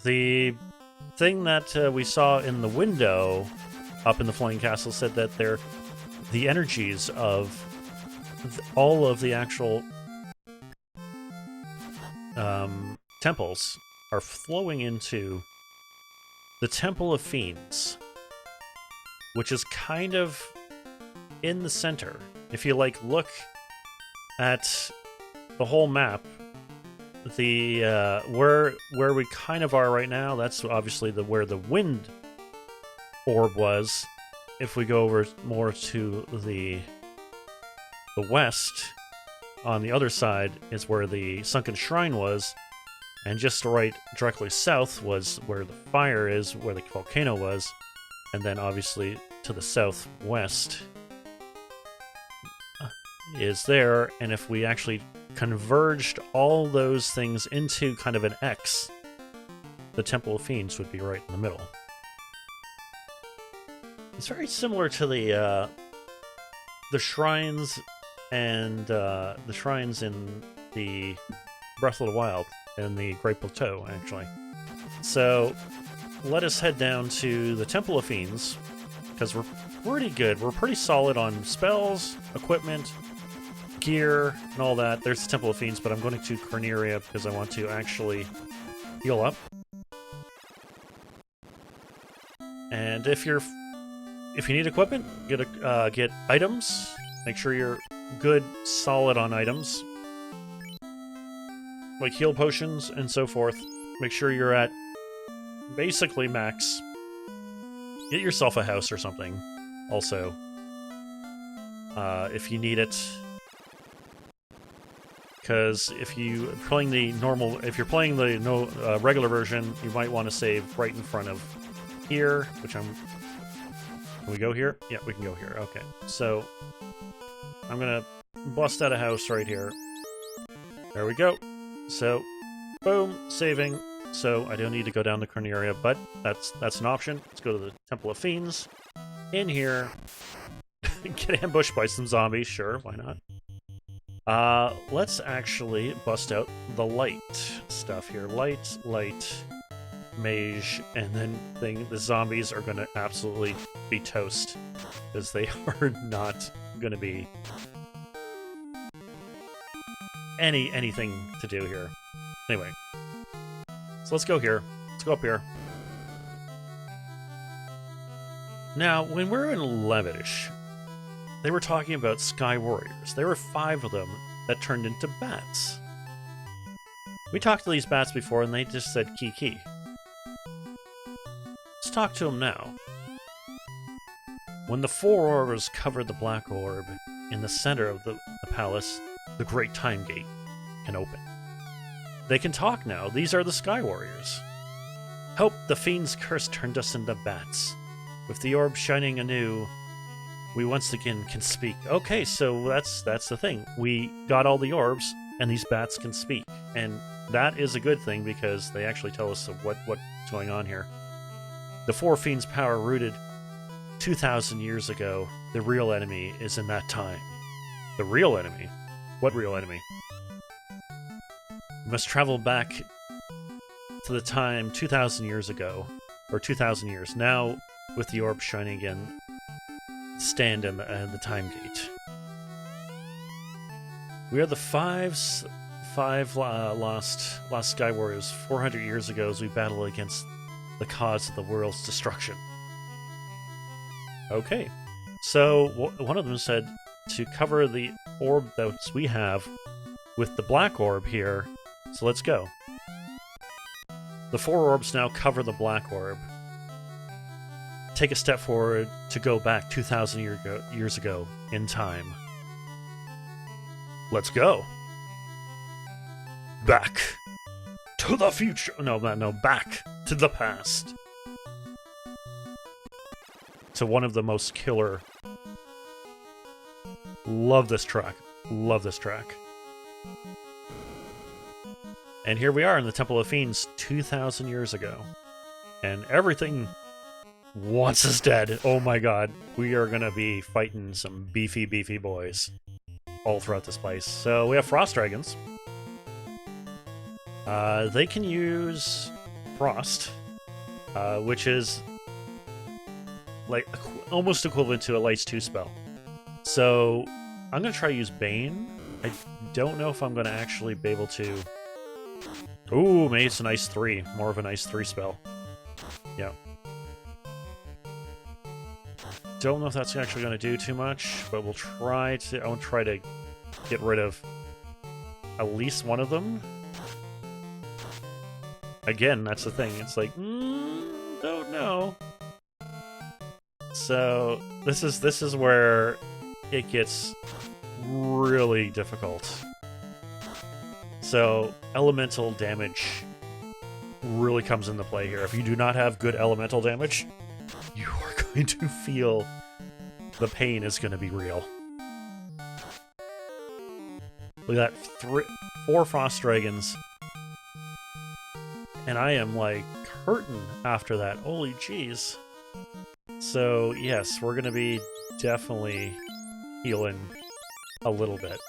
The thing that we saw in the window up in the Flying Castle said that the energies of all of the actual temples are flowing into the Temple of Fiends, which is kind of in the center. If you look at the whole map, the where we kind of are right now, that's obviously where the wind orb was. If we go over more to the west, on the other side is where the sunken shrine was, and just right directly south was where the fire is, where the volcano was, and then obviously to the southwest is there. And if we actually converged all those things into kind of an X, the Temple of Fiends would be right in the middle. It's very similar to the shrines and the shrines in the Breath of the Wild and the Great Plateau, actually. So let us head down to the Temple of Fiends, because we're pretty good. We're pretty solid on spells, equipment, gear, and all that. There's the Temple of Fiends, but I'm going to Corneria because I want to actually heal up. And if you need equipment, get items. Make sure you're good, solid on items, like heal potions and so forth. Make sure you're at basically max. Get yourself a house or something. Also, if you need it. Because if you're playing the regular version, you might want to save right in front of here, which can we go here? Yeah, we can go here. Okay, so I'm gonna bust out a house right here. There we go. So, boom, saving. So I don't need to go down the Corneria, but that's an option. Let's go to the Temple of Fiends. In here, get ambushed by some zombies. Sure, why not? Let's actually bust out the light stuff here. Light, mage, and then the zombies are gonna absolutely be toast, because they are not gonna be anything to do here. Anyway, so let's go here. Let's go up here. Now, when we're in Levitish, they were talking about Sky Warriors. There were 5 of them that turned into bats. We talked to these bats before, and they just said Kiki. Let's talk to them now. When the 4 orbs covered the black orb in the center of the palace, the Great Time Gate can open. They can talk now. These are the Sky Warriors. Hope the Fiend's curse turned us into bats. With the orb shining anew, we once again can speak. Okay, so that's the thing. We got all the orbs, and these bats can speak. And that is a good thing, because they actually tell us of what's going on here. The 4 Fiends' power rooted 2,000 years ago. The real enemy is in that time. The real enemy? What real enemy? We must travel back to the time 2,000 years ago, or 2,000 years. Now, with the orb shining again, stand in the time gate. We are the five lost Sky Warriors 400 years ago as we battle against the cause of the world's destruction. Okay, so one of them said to cover the orb that we have with the black orb here, so let's go. The 4 orbs now cover the black orb. Take a step forward to go back 2,000 years ago in time. Let's go. Back to the future. No, back to the past. To one of the most killer. Love this track. Love this track. And here we are in the Temple of Fiends 2,000 years ago. And everything once is dead. Oh my god. We are gonna be fighting some beefy, beefy boys all throughout this place. So we have Frost Dragons. They can use Frost, which is like almost equivalent to a Lights 2 spell. So I'm going to try to use Bane. I don't know if I'm going to actually be able to... Ooh, maybe it's an Ice 3. More of an Ice 3 spell. Yeah. Don't know if that's actually going to do too much, but we'll try to... I'll try to get rid of at least one of them. Again, that's the thing. It's like, don't know. So this is where it gets really difficult. So elemental damage really comes into play here. If you do not have good elemental damage, you are going to feel the pain is going to be real. Look at that, 4 Frost Dragons. And I am, like, hurting after that. Holy jeez. So, yes, we're going to be definitely healing a little bit.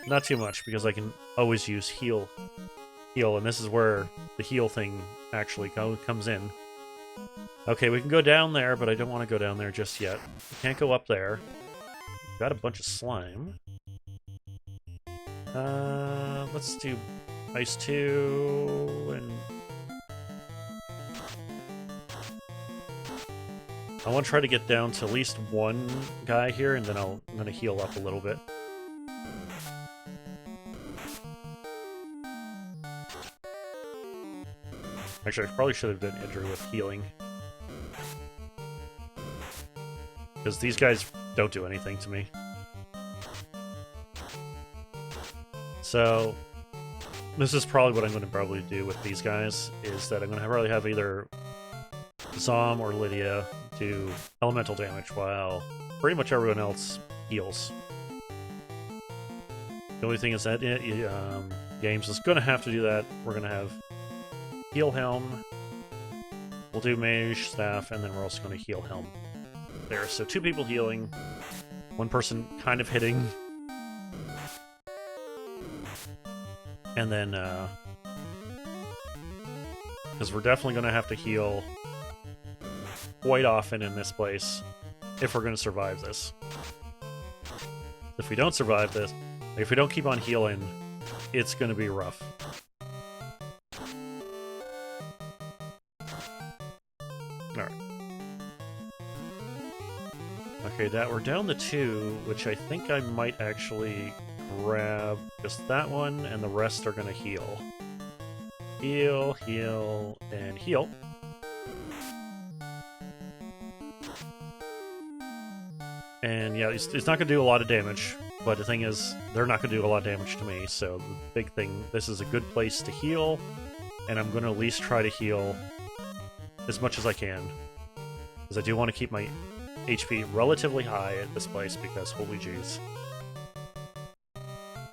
Not too much, because I can always use heal, and this is where the heal thing actually comes in. Okay, we can go down there, but I don't want to go down there just yet. We can't go up there. Got a bunch of slime. Let's do Ice 2, and... I want to try to get down to at least one guy here, and then I'm going to heal up a little bit. Actually, I probably should have done Idru with healing. Because these guys don't do anything to me. So, this is probably what I'm going to probably do with these guys, is that I'm going to probably have either Zom or Lydia do elemental damage while pretty much everyone else heals. The only thing is that Games is going to have to do that. We're going to have Heal Helm, we'll do Mage Staff, and then we're also going to Heal Helm there. So 2 people healing, 1 person kind of hitting, and then because we're definitely going to have to heal quite often in this place if we're going to survive this. If we don't survive this, if we don't keep on healing, it's going to be rough. Alright. Okay, that we're down to 2, which I think I might actually grab just that one, and the rest are going to heal. Heal, heal, and heal. And yeah, it's not going to do a lot of damage, but the thing is, they're not going to do a lot of damage to me, so the big thing, this is a good place to heal, and I'm going to at least try to heal as much as I can, because I do want to keep my HP relatively high at this place, because holy jeez.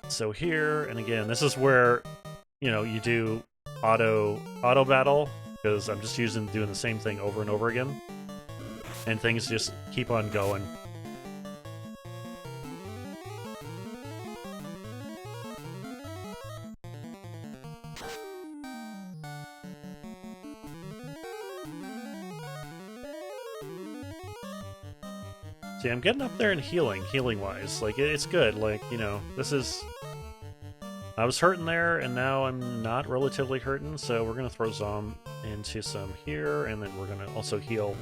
So here, and again, this is where, you know, you do auto battle, because I'm just doing the same thing over and over again, and things just keep on going. See, I'm getting up there and healing-wise. Like, it's good. Like, you know, this is... I was hurting there, and now I'm not relatively hurting, so we're going to throw Zom into some here, and then we're going to also heal.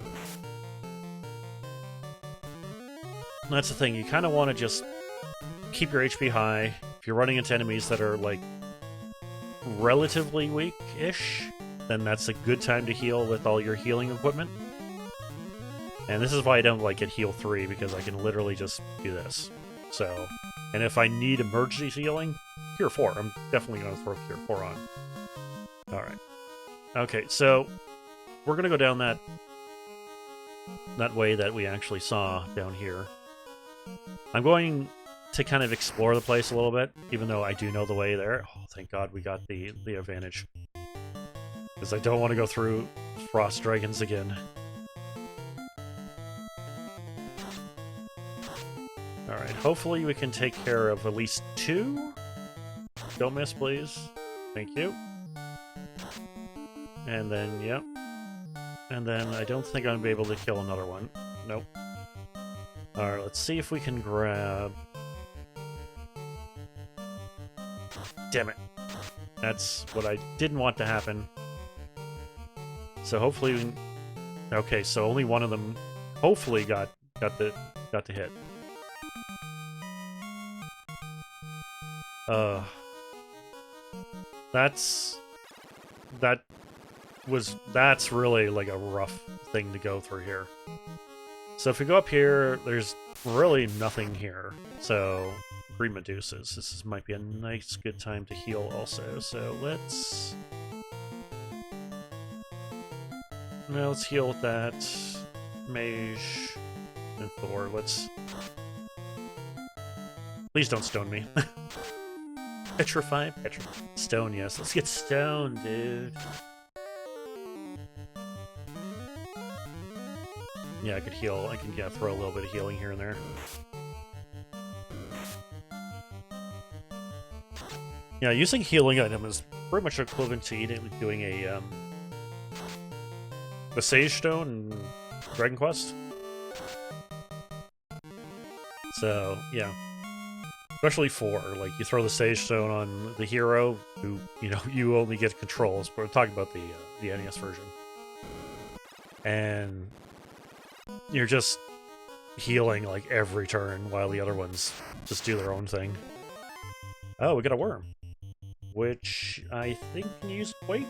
And that's the thing, you kind of want to just keep your HP high. If you're running into enemies that are, like, relatively weak-ish, then that's a good time to heal with all your healing equipment. And this is why I don't like it heal 3, because I can literally just do this. So, and if I need emergency healing, Cure 4. I'm definitely going to throw Cure 4 on. Alright. Okay, so we're going to go down that way that we actually saw down here. I'm going to kind of explore the place a little bit, even though I do know the way there. Oh, thank God we got the advantage. Because I don't want to go through Frost Dragons again. Alright, hopefully we can take care of at least 2. Don't miss, please. Thank you. And then, yep. And then I don't think I'm going to be able to kill another one. Nope. Alright, let's see if we can grab... Damn it. That's what I didn't want to happen. So hopefully we can... Okay, so only one of them hopefully got the hit. That's really like a rough thing to go through here. So if we go up here, there's really nothing here. So green Medusas. This might be a nice good time to heal also. So let's heal with that. Mage and Thor. Please don't stone me. Petrify? Stone, yes. Let's get stoned, dude. Yeah, I could heal. I can throw a little bit of healing here and there. Yeah, using healing item is pretty much equivalent to doing a the Sage Stone in Dragon Quest. So, yeah. Especially 4, like, you throw the Sage Stone on the hero, who, you only get controls, but we're talking about the NES version. And you're just healing, like, every turn, while the other ones just do their own thing. Oh, we got a worm. Which I think can use Quake?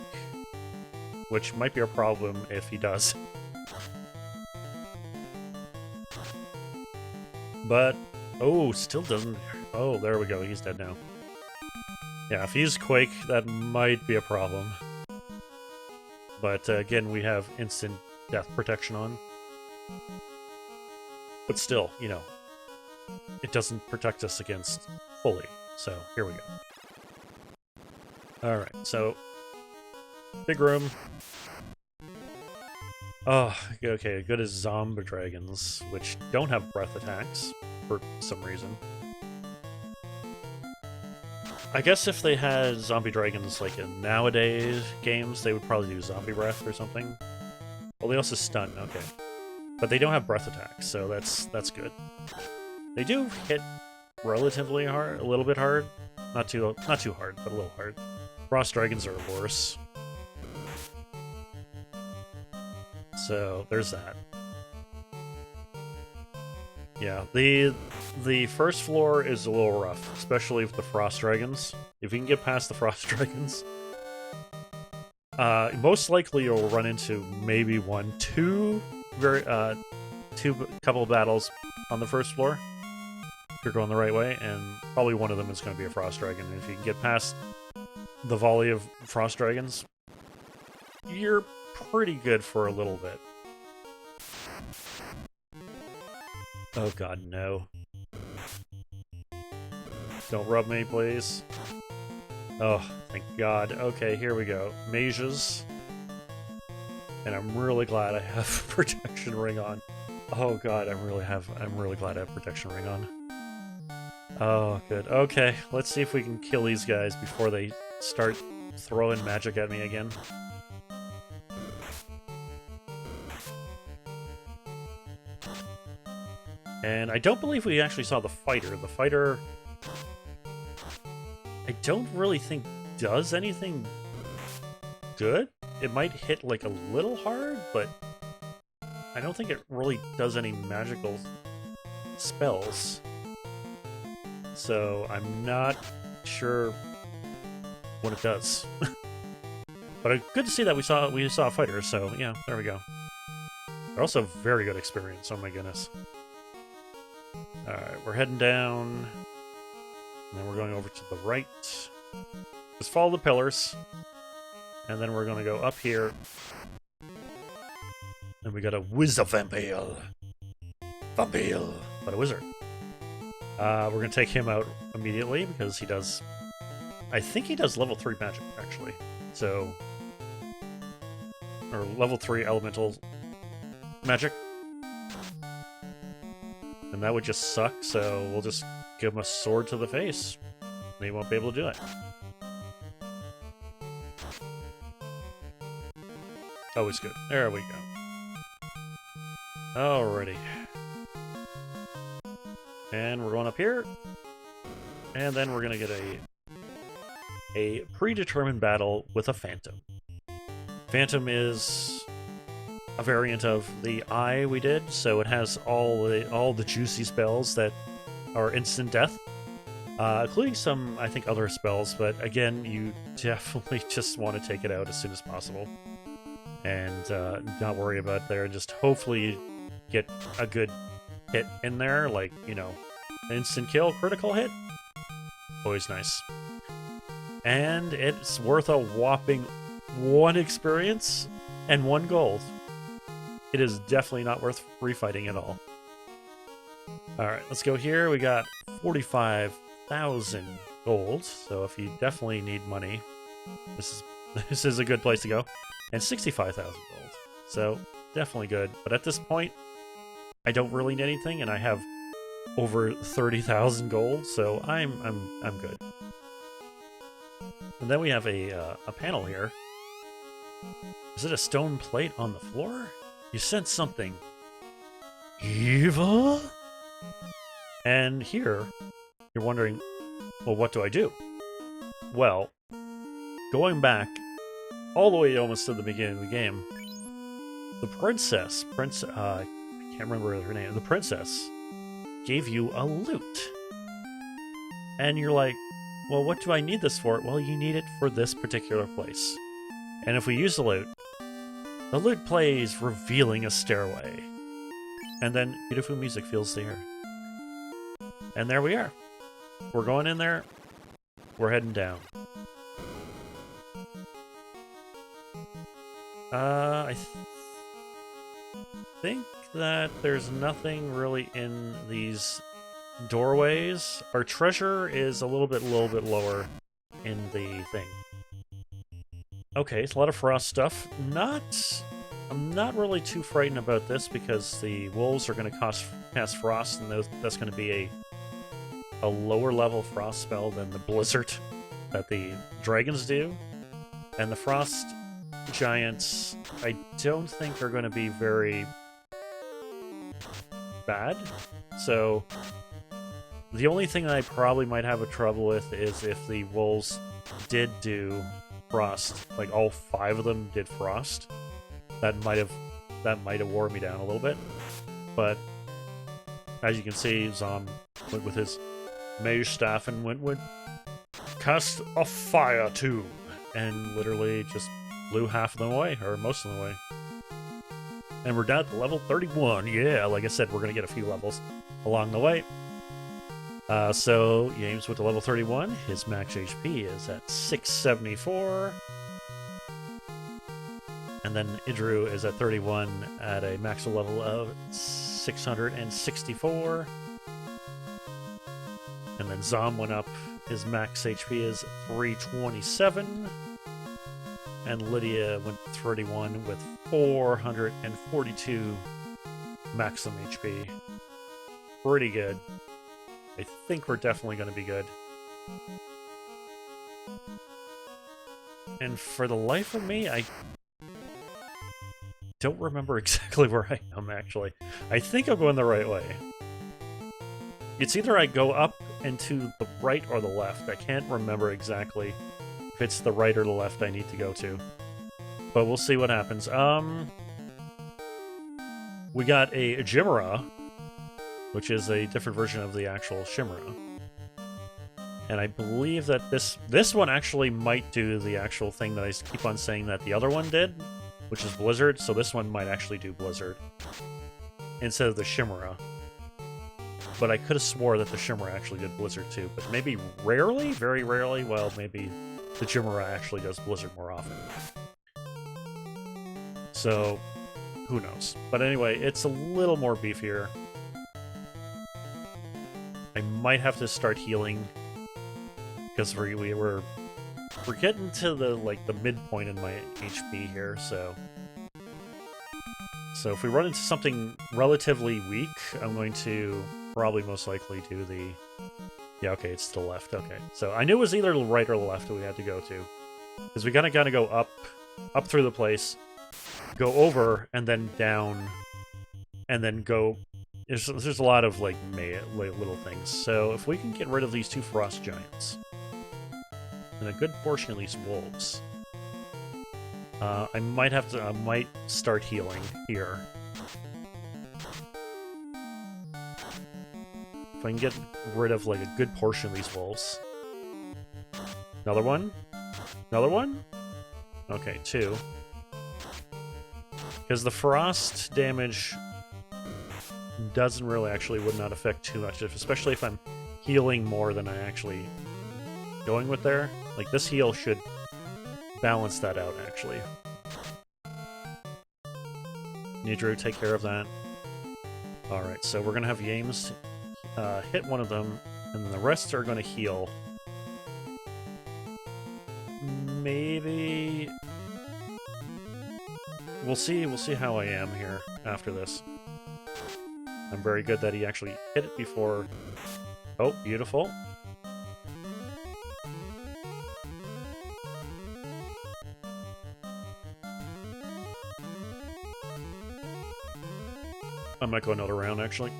Which might be a problem if he does. But, oh, still doesn't... Oh, there we go, he's dead now. Yeah, if he's Quake, that might be a problem. But, again, we have instant death protection on. But still, it doesn't protect us against fully. So, here we go. Alright, so... Big room. Oh, okay, good as zombie dragons, which don't have breath attacks, for some reason. I guess if they had zombie dragons, like in nowadays games, they would probably do zombie breath or something. Well, they also stun, okay. But they don't have breath attacks, so that's good. They do hit relatively hard, a little bit hard. Not too hard, but a little hard. Frost dragons are worse. So, there's that. Yeah, the first floor is a little rough, especially with the frost dragons. If you can get past the frost dragons, most likely you'll run into maybe two couple of battles on the first floor. If you're going the right way, and probably one of them is going to be a frost dragon. And if you can get past the volley of frost dragons, you're pretty good for a little bit. Oh god, no. Don't rub me, please. Oh, thank god. Okay, here we go. Mages. And I'm really glad I have protection ring on. Oh god, I'm really glad I have protection ring on. Oh, good. Okay, let's see if we can kill these guys before they start throwing magic at me again. And I don't believe we actually saw the fighter. The fighter, I don't really think does anything good. It might hit like a little hard, but I don't think it really does any magical spells. So I'm not sure what it does. But good to see that we saw a fighter, so yeah, there we go. They're also very good experience, oh my goodness. Alright, we're heading down. And then we're going over to the right. Just follow the pillars. And then we're going to go up here. And we got a wizard vampire. Vampire. But a wizard. We're going to take him out immediately because he does... I think he does level 3 magic, actually. So... Or level 3 elemental magic. And that would just suck, so we'll just give him a sword to the face. He won't be able to do it. Always good. There we go. Alrighty. And we're going up here. And then we're going to get a predetermined battle with a Phantom. Phantom is a variant of the Eye we did, so it has all the juicy spells that are instant death, including some, I think, other spells, but again, you definitely just want to take it out as soon as possible. And not worry about there, just hopefully get a good hit in there, like, you know, instant kill, critical hit. Always nice. And it's worth a whopping 1 experience and 1 gold. It is definitely not worth refighting at all. Alright, let's go here. We got 45,000 gold, so if you definitely need money, this is a good place to go. And 65,000 gold, so definitely good. But at this point, I don't really need anything, and I have over 30,000 gold, so I'm good. And then we have a panel here. Is it a stone plate on the floor? You sense something evil? And here, you're wondering, well, what do I do? Well, going back all the way almost to the beginning of the game, the princess, I can't remember her name, the princess gave you a lute. And you're like, well, what do I need this for? Well, you need it for this particular place. And if we use the lute plays, revealing a stairway. And then beautiful music fills the air. And there we are. We're going in there. We're heading down. I think that there's nothing really in these doorways. Our treasure is a little bit lower in the thing. Okay, it's a lot of frost stuff. I'm not really too frightened about this because the wolves are going to cast frost, and that's going to be a lower level frost spell than the blizzard that the dragons do. And the frost giants, I don't think are going to be very bad. So the only thing that I probably might have a trouble with is if the wolves did do frost, like all 5 of them did frost. That might have wore me down a little bit. But as you can see, Zom went with his mage staff and went with cast a fire tube, and literally just blew half of them away, or most of them away. And we're down at the level 31. Yeah, like I said, we're going to get a few levels along the way. So James with the level 31, his max HP is at 674. And then Idru is at 31 at a maximum level of 664. And then Zom went up, his max HP is 327. And Lydia went 31 with 442 maximum HP. Pretty good. I think we're definitely going to be good. And for the life of me, I don't remember exactly where I am, actually. I think I'm going the right way. It's either I go up and to the right or the left. I can't remember exactly if it's the right or the left I need to go to. But we'll see what happens. We got a Jimera, which is a different version of the actual Shimera. And I believe that this one actually might do the actual thing that I keep on saying that the other one did, which is Blizzard, so this one might actually do Blizzard instead of the Shimera. But I could have swore that the Shimera actually did Blizzard too, but maybe rarely, very rarely, well, maybe the Jimera actually does Blizzard more often. So, who knows? But anyway, it's a little more beefier. I might have to start healing because we're getting to the midpoint in my HP here, so if we run into something relatively weak, I'm going to probably most likely do the... Yeah, okay, it's to the left. Okay, so I knew it was either the right or the left that we had to go to. Because we gotta go up through the place, go over, and then down, and then go... There's a lot of, like, little things. So if we can get rid of these 2 frost giants, and a good portion of these wolves, I might start healing here. If I can get rid of, like, a good portion of these wolves. Another one? Another one? Okay, 2. Because the frost damage doesn't really would not affect too much, especially if I'm healing more than I actually going with there. Like, this heal should balance that out, actually. Nidru, take care of that. Alright, so we're gonna have Yames hit one of them, and then the rest are gonna heal. Maybe... We'll see how I am here after this. I'm very good that he actually hit it before... Oh, beautiful. I might go another round, actually.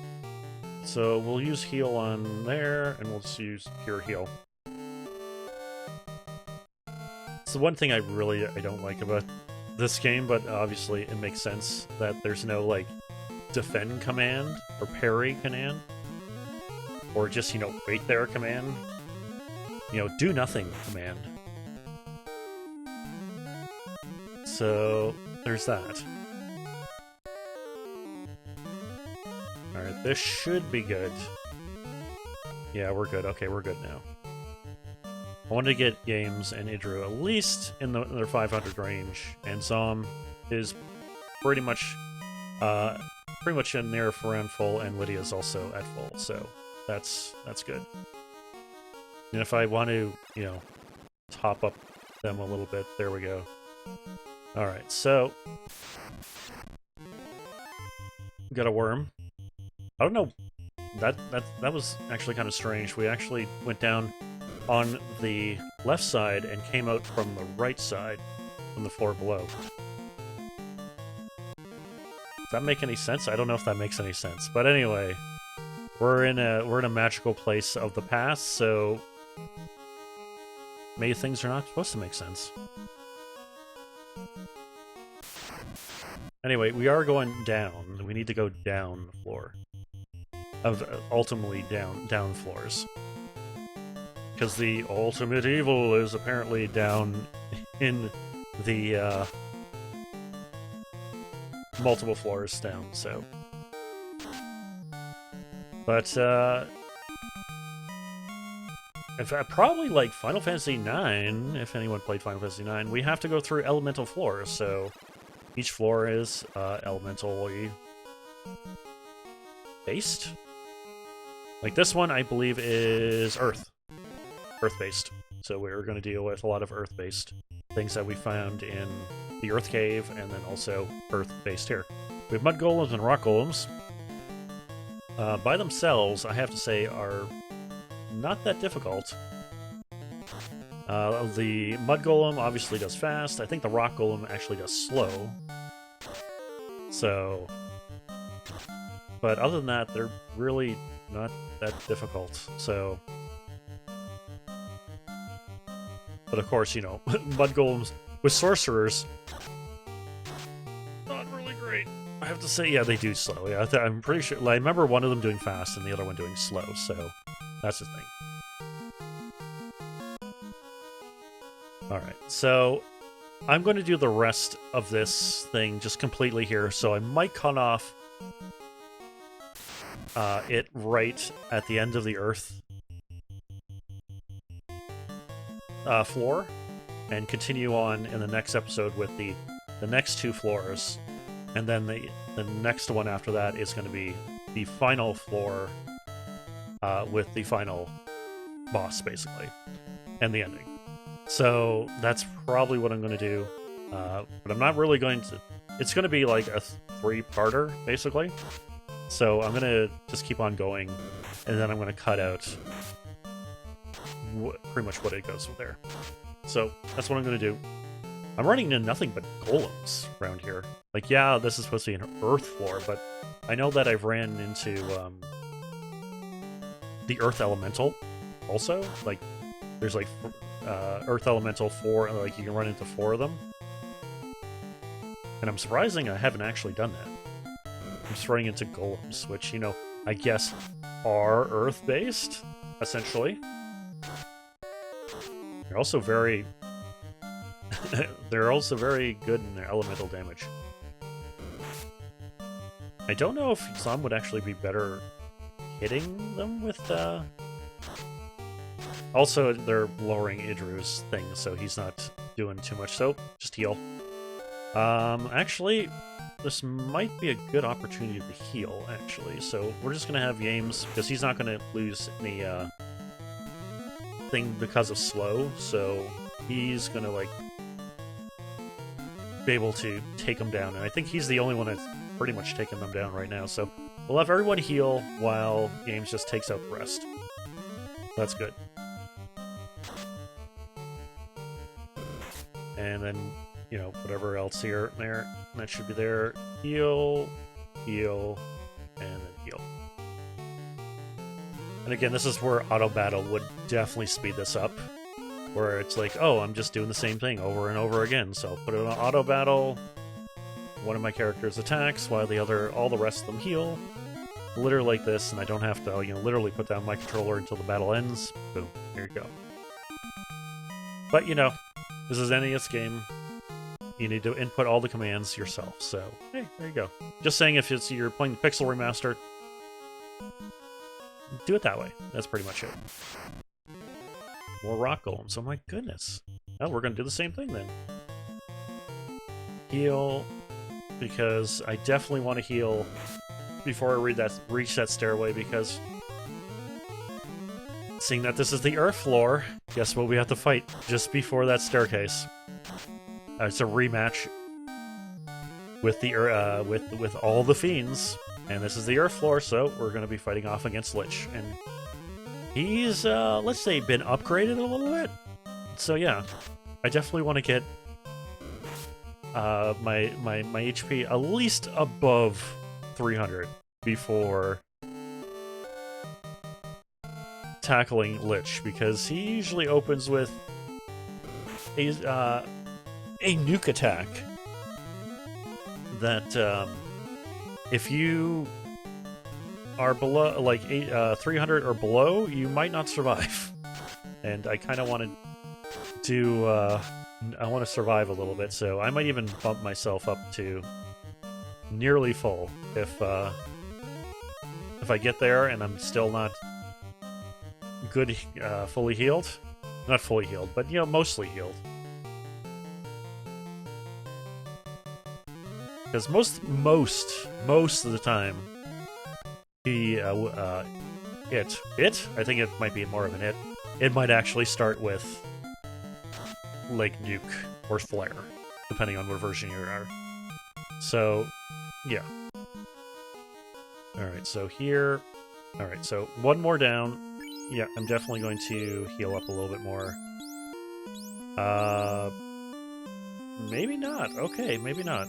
So we'll use heal on there, and we'll just use pure heal. It's the one thing I don't like about this game, but obviously it makes sense that there's no, like, defend command or parry command, or just, you know, wait there command. You know, do nothing command. So there's that. Alright, this should be good. Yeah, we're good. Okay, we're good now. I wanted to get Yames and Idru at least in their 500 range, and Zom is pretty much in near around full, and Lydia's also at full, so that's good. And if I want to, you know, top up them a little bit, there we go. Alright, so... we got a worm. I don't know, that was actually kind of strange. We actually went down on the left side and came out from the right side, from the floor below. Does that make any sense? I don't know if that makes any sense. But anyway, we're in a magical place of the past, so maybe things are not supposed to make sense. Anyway, we are going down. We need to go down the floor. Ultimately down floors. Because the ultimate evil is apparently down in the multiple floors down, so. But if probably like Final Fantasy IX, if anyone played Final Fantasy IX, we have to go through elemental floors, so each floor is elementally based. Like this one, I believe, is Earth-based. So we're going to deal with a lot of Earth-based things that we found in the Earth Cave, and then also Earth-based here. We have Mud Golems and Rock Golems. By themselves, I have to say, are not that difficult. The Mud Golem obviously does fast. I think the Rock Golem actually does slow. So... But other than that, they're really not that difficult, so... But of course, you know, Mud Golems with Sorcerers... not really great. I have to say, yeah, they do slow. Yeah, I'm pretty sure... I remember one of them doing fast and the other one doing slow, so that's the thing. Alright, so I'm going to do the rest of this thing just completely here, so I might cut off it right at the end of the Earth floor, and continue on in the next episode with the next 2 floors, and then the next one after that is going to be the final floor with the final boss, basically, and the ending. So that's probably what I'm going to do, but I'm not really going to... It's going to be like a 3-parter, basically. So I'm gonna just keep on going, and then I'm gonna cut out pretty much what it goes with there. So that's what I'm gonna do. I'm running into nothing but golems around here. Like, yeah, this is supposed to be an earth floor, but I know that I've ran into the earth elemental also. Like, there's like earth elemental 4, like you can run into 4 of them. And I'm surprising I haven't actually done that. I'm just running into golems, which, you know, I guess are earth-based, essentially. They're also very... they're also very good in their elemental damage. I don't know if some would actually be better hitting them with... Also, they're lowering Idru's thing, so he's not doing too much, so just heal. Actually, this might be a good opportunity to heal, actually. So we're just going to have Yames, because he's not going to lose any thing because of slow, so he's going to, like, be able to take them down. And I think he's the only one that's pretty much taking them down right now. So we'll have everyone heal while Yames just takes out the rest. That's good. And then, you know, whatever else here, there, that should be there. Heal, heal, and then heal. And again, this is where auto battle would definitely speed this up. Where it's like, oh, I'm just doing the same thing over and over again. So I'll put it on auto battle. One of my characters attacks while all the rest of them heal. Literally like this, and I don't have to, you know, literally put down my controller until the battle ends. Boom, here you go. But, you know, this is an NES game. You need to input all the commands yourself, so hey, there you go. Just saying, if you're playing the Pixel Remaster, do it that way. That's pretty much it. More rock golems. Oh my goodness. Well, we're going to do the same thing then. Heal, because I definitely want to heal before I reach that stairway, because seeing that this is the earth floor, guess what we have to fight just before that staircase? It's a rematch with the with all the fiends, and this is the earth floor, so we're going to be fighting off against Lich, and he's let's say been upgraded a little bit. So yeah, I definitely want to get my HP at least above 300 before tackling Lich, because he usually opens with a nuke attack that if you are below, like 300 or below, you might not survive. And I kind of want to do, I want to survive a little bit, so I might even bump myself up to nearly full if I get there and I'm still not good, fully healed. Not fully healed, but, you know, mostly healed. Because most of the time, I think it might be more of an it. It might actually start with, like, nuke or flare, depending on what version you are. So, yeah. Alright, so here... Alright, so one more down. Yeah, I'm definitely going to heal up a little bit more. Maybe not. Okay, maybe not.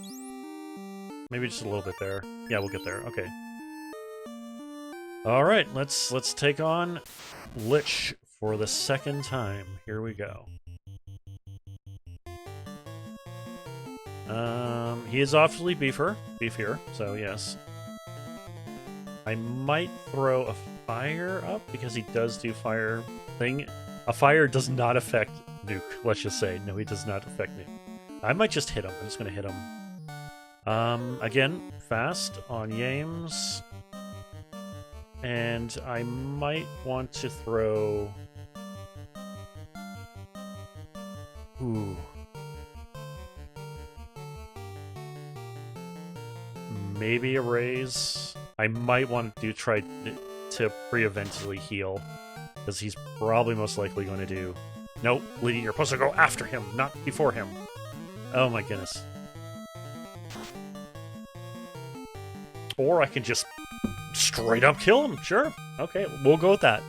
Maybe just a little bit there. Yeah, we'll get there. Okay. Alright, let's take on Lich for the second time. Here we go. He is obviously beefier, so yes. I might throw a fire up, because he does do fire thing. A fire does not affect nuke, let's just say. No, he does not affect nuke. I might just hit him. I'm just gonna hit him. Again, fast on Yames. And I might want to throw... Ooh. Maybe a raise. I might want to try to preemptively heal, because he's probably most likely going to do... Nope, Bleeding, you're supposed to go after him, not before him. Oh my goodness. Or I can just straight up kill him. Sure. Okay, we'll go with that.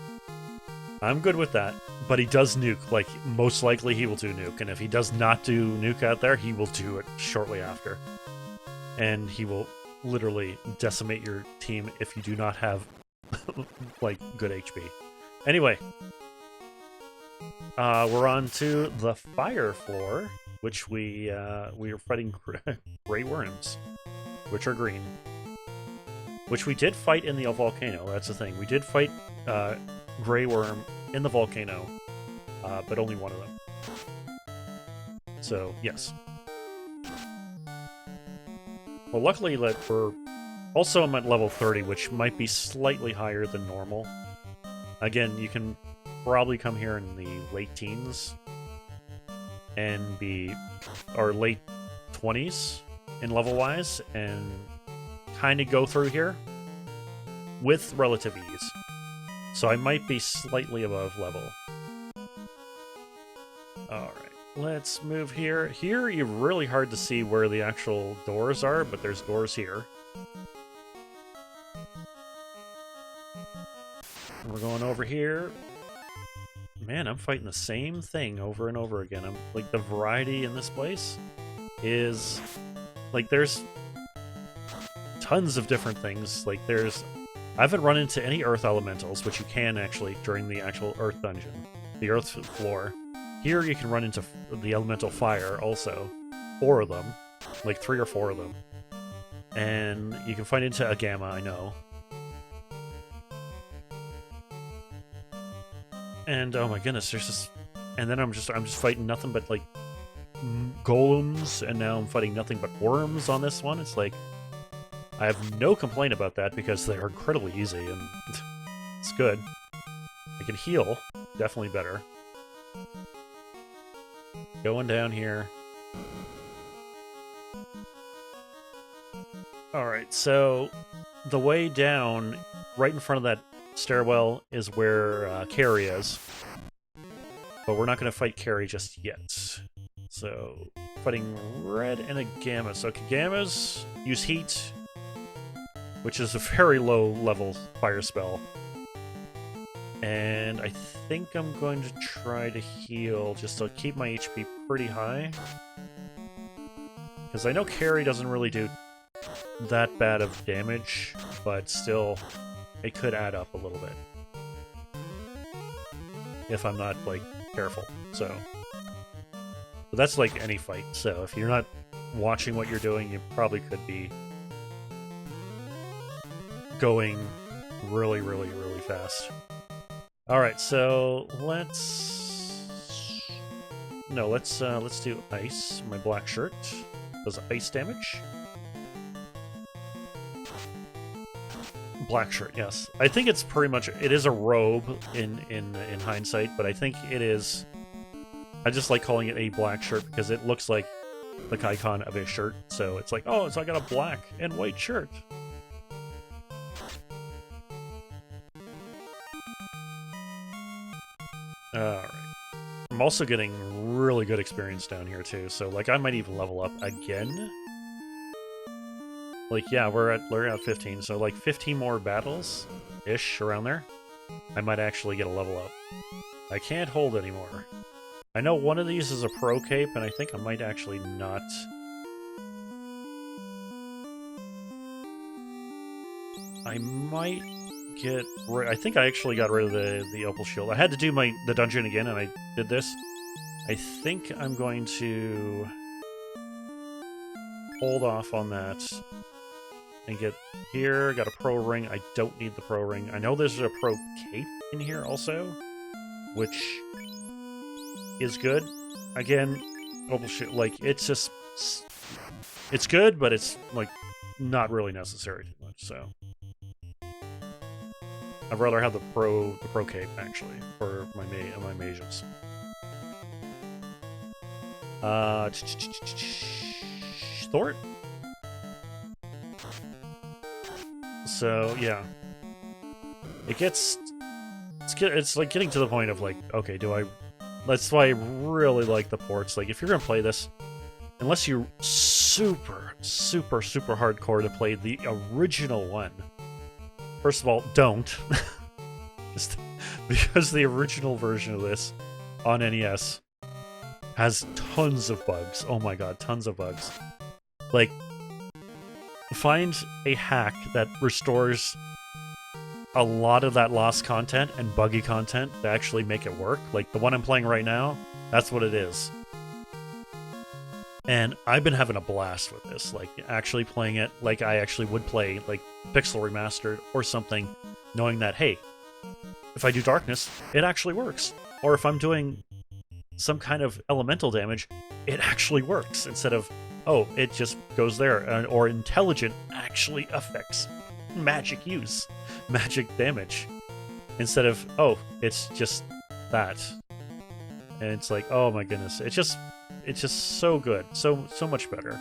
I'm good with that. But he does nuke. Like, most likely he will do nuke. And if he does not do nuke out there, he will do it shortly after. And he will literally decimate your team if you do not have, like, good HP. Anyway. We're on to the fire floor, which we are fighting gray worms, which are green. Which we did fight in the volcano, that's the thing. We did fight gray worm in the volcano, but only one of them. So, yes. Well, luckily that we're... Also, I'm at level 30, which might be slightly higher than normal. Again, you can probably come here in the late teens and be... or late 20s in level-wise, and kind of go through here with relative ease. So I might be slightly above level. Alright, let's move here. Here, you're really hard to see where the actual doors are, but there's doors here. We're going over here. Man, I'm fighting the same thing over and over again. I'm like, the variety in this place is... like, there's tons of different things. Like, there's... I haven't run into any earth elementals, which you can actually during the actual earth dungeon. The earth floor. Here you can run into the elemental fire also. 4 of them. Like 3 or 4 of them. And you can find into a gamma, I know. And oh my goodness, there's just... and then I'm just fighting nothing but like golems, and now I'm fighting nothing but worms on this one. It's like, I have no complaint about that because they're incredibly easy and it's good. I can heal, definitely better. Going down here. Alright, so the way down, right in front of that stairwell, is where Carrie is. But we're not going to fight Carrie just yet. So, fighting red and a gamma. So, gammas use heat, which is a very low level fire spell. And I think I'm going to try to heal just to keep my HP pretty high. Because I know Carrie doesn't really do that bad of damage, but still, it could add up a little bit. If I'm not, like, careful. So, but that's like any fight. So if you're not watching what you're doing, you probably could be going really, really, really fast. Alright, so let's do ice. My black shirt does ice damage. Black shirt, yes. I think it's pretty much... it is a robe in hindsight, but I think it is... I just like calling it a black shirt because it looks like the icon of a shirt. So it's like, oh, so I got a black and white shirt. Alright. I'm also getting really good experience down here too, so like I might even level up again. Like, yeah, we're at 15, so like 15 more battles-ish around there. I might actually get a level up. I can't hold anymore. I know one of these is a pro cape, and I think I might actually not... I might get... I think I actually got rid of the opal shield. I had to do the dungeon again, and I did this. I think I'm going to hold off on that and get here. Got a pro ring. I don't need the pro ring. I know there's a pro cape in here also, which is good. Again, opal shield, like, it's just... it's good, but it's, like, not really necessary too much, so... I'd rather have the pro cape, actually, for my mages. Thort? So, yeah. It's like getting to the point of, like, okay, that's why I really like the ports. Like, if you're gonna play this, unless you're super, super, super hardcore to play the original one, First of all, don't. Just because the original version of this on NES has tons of bugs. Oh my god, tons of bugs. Like, find a hack that restores a lot of that lost content and buggy content to actually make it work. Like, the one I'm playing right now, that's what it is. And I've been having a blast with this, like, actually playing it like I actually would play, like, Pixel Remastered or something, knowing that, hey, if I do Darkness, it actually works. Or if I'm doing some kind of elemental damage, it actually works, instead of, oh, it just goes there. Or Intelligent actually affects magic use, magic damage, instead of, oh, it's just that. And it's like, oh my goodness, it's just so good, so much better.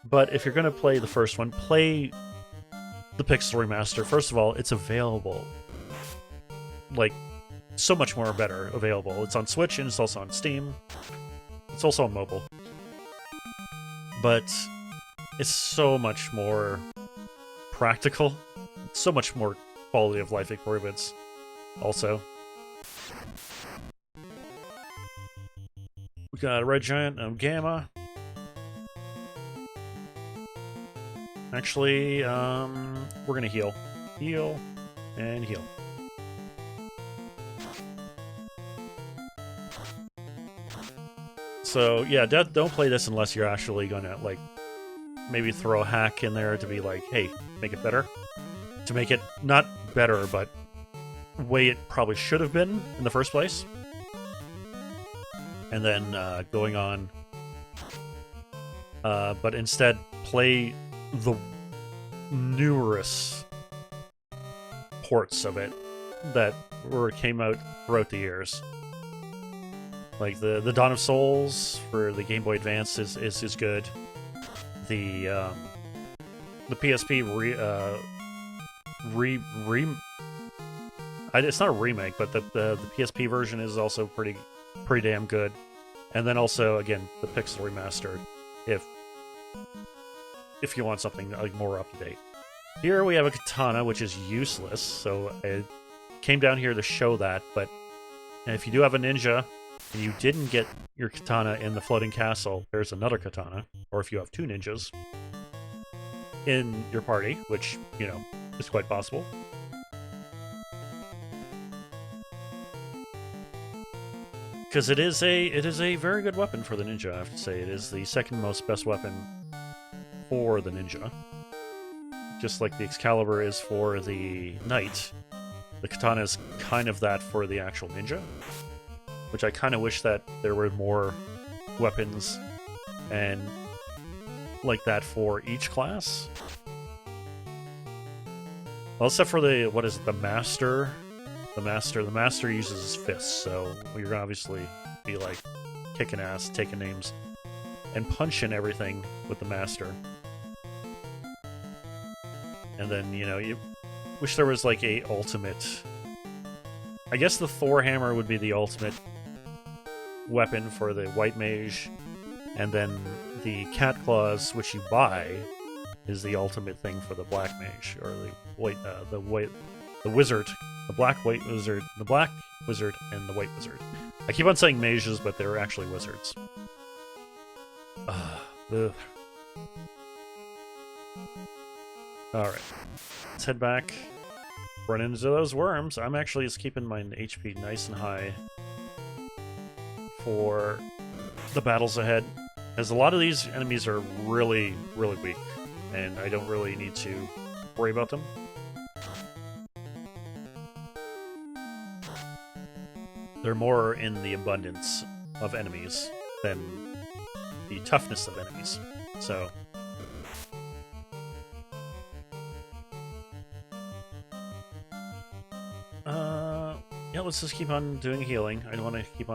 But if you're gonna play the first one, play the Pixel Remaster. First of all, it's available, like, so much more better available. It's on Switch and it's also on Steam. It's also on mobile. But it's so much more practical, so much more quality of life improvements also. We got a Red Giant and Gamma. Actually, we're gonna heal. Heal, and heal. So, yeah, don't play this unless you're actually gonna, like, maybe throw a hack in there to be like, hey, make it better. To make it not better, but the way it probably should have been in the first place. And then going on. But instead, play the numerous ports of it that came out throughout the years. Like the Dawn of Souls for the Game Boy Advance is good. The PSP it's not a remake, but the PSP version is also pretty damn good. And then also, again, the Pixel Remastered, if you want something like more up to date. Here we have a katana, which is useless, so I came down here to show that. But if you do have a ninja and you didn't get your katana in the floating castle, there's another katana. Or if you have two ninjas in your party, which, you know, is quite possible. Because it is a very good weapon for the ninja, I have to say. It is the second most best weapon for the ninja. Just like the Excalibur is for the knight, the katana is kind of that for the actual ninja. Which I kind of wish that there were more weapons and like that for each class. Well, except for the, what is it, the Master? The Master uses his fists, so you're gonna obviously be like kicking ass, taking names, and punching everything with the Master. And then, you know, you wish there was like a ultimate. I guess the Thor hammer would be the ultimate weapon for the white mage, and then the cat claws, which you buy, is the ultimate thing for the black mage, or the wizard. The black wizard, and the white wizard. I keep on saying mages, but they're actually wizards. Alright. Let's head back. Run into those worms. I'm actually just keeping my HP nice and high for the battles ahead. As a lot of these enemies are really, really weak, and I don't really need to worry about them. They're more in the abundance of enemies than the toughness of enemies. So, yeah, let's just keep on doing healing. I want to keep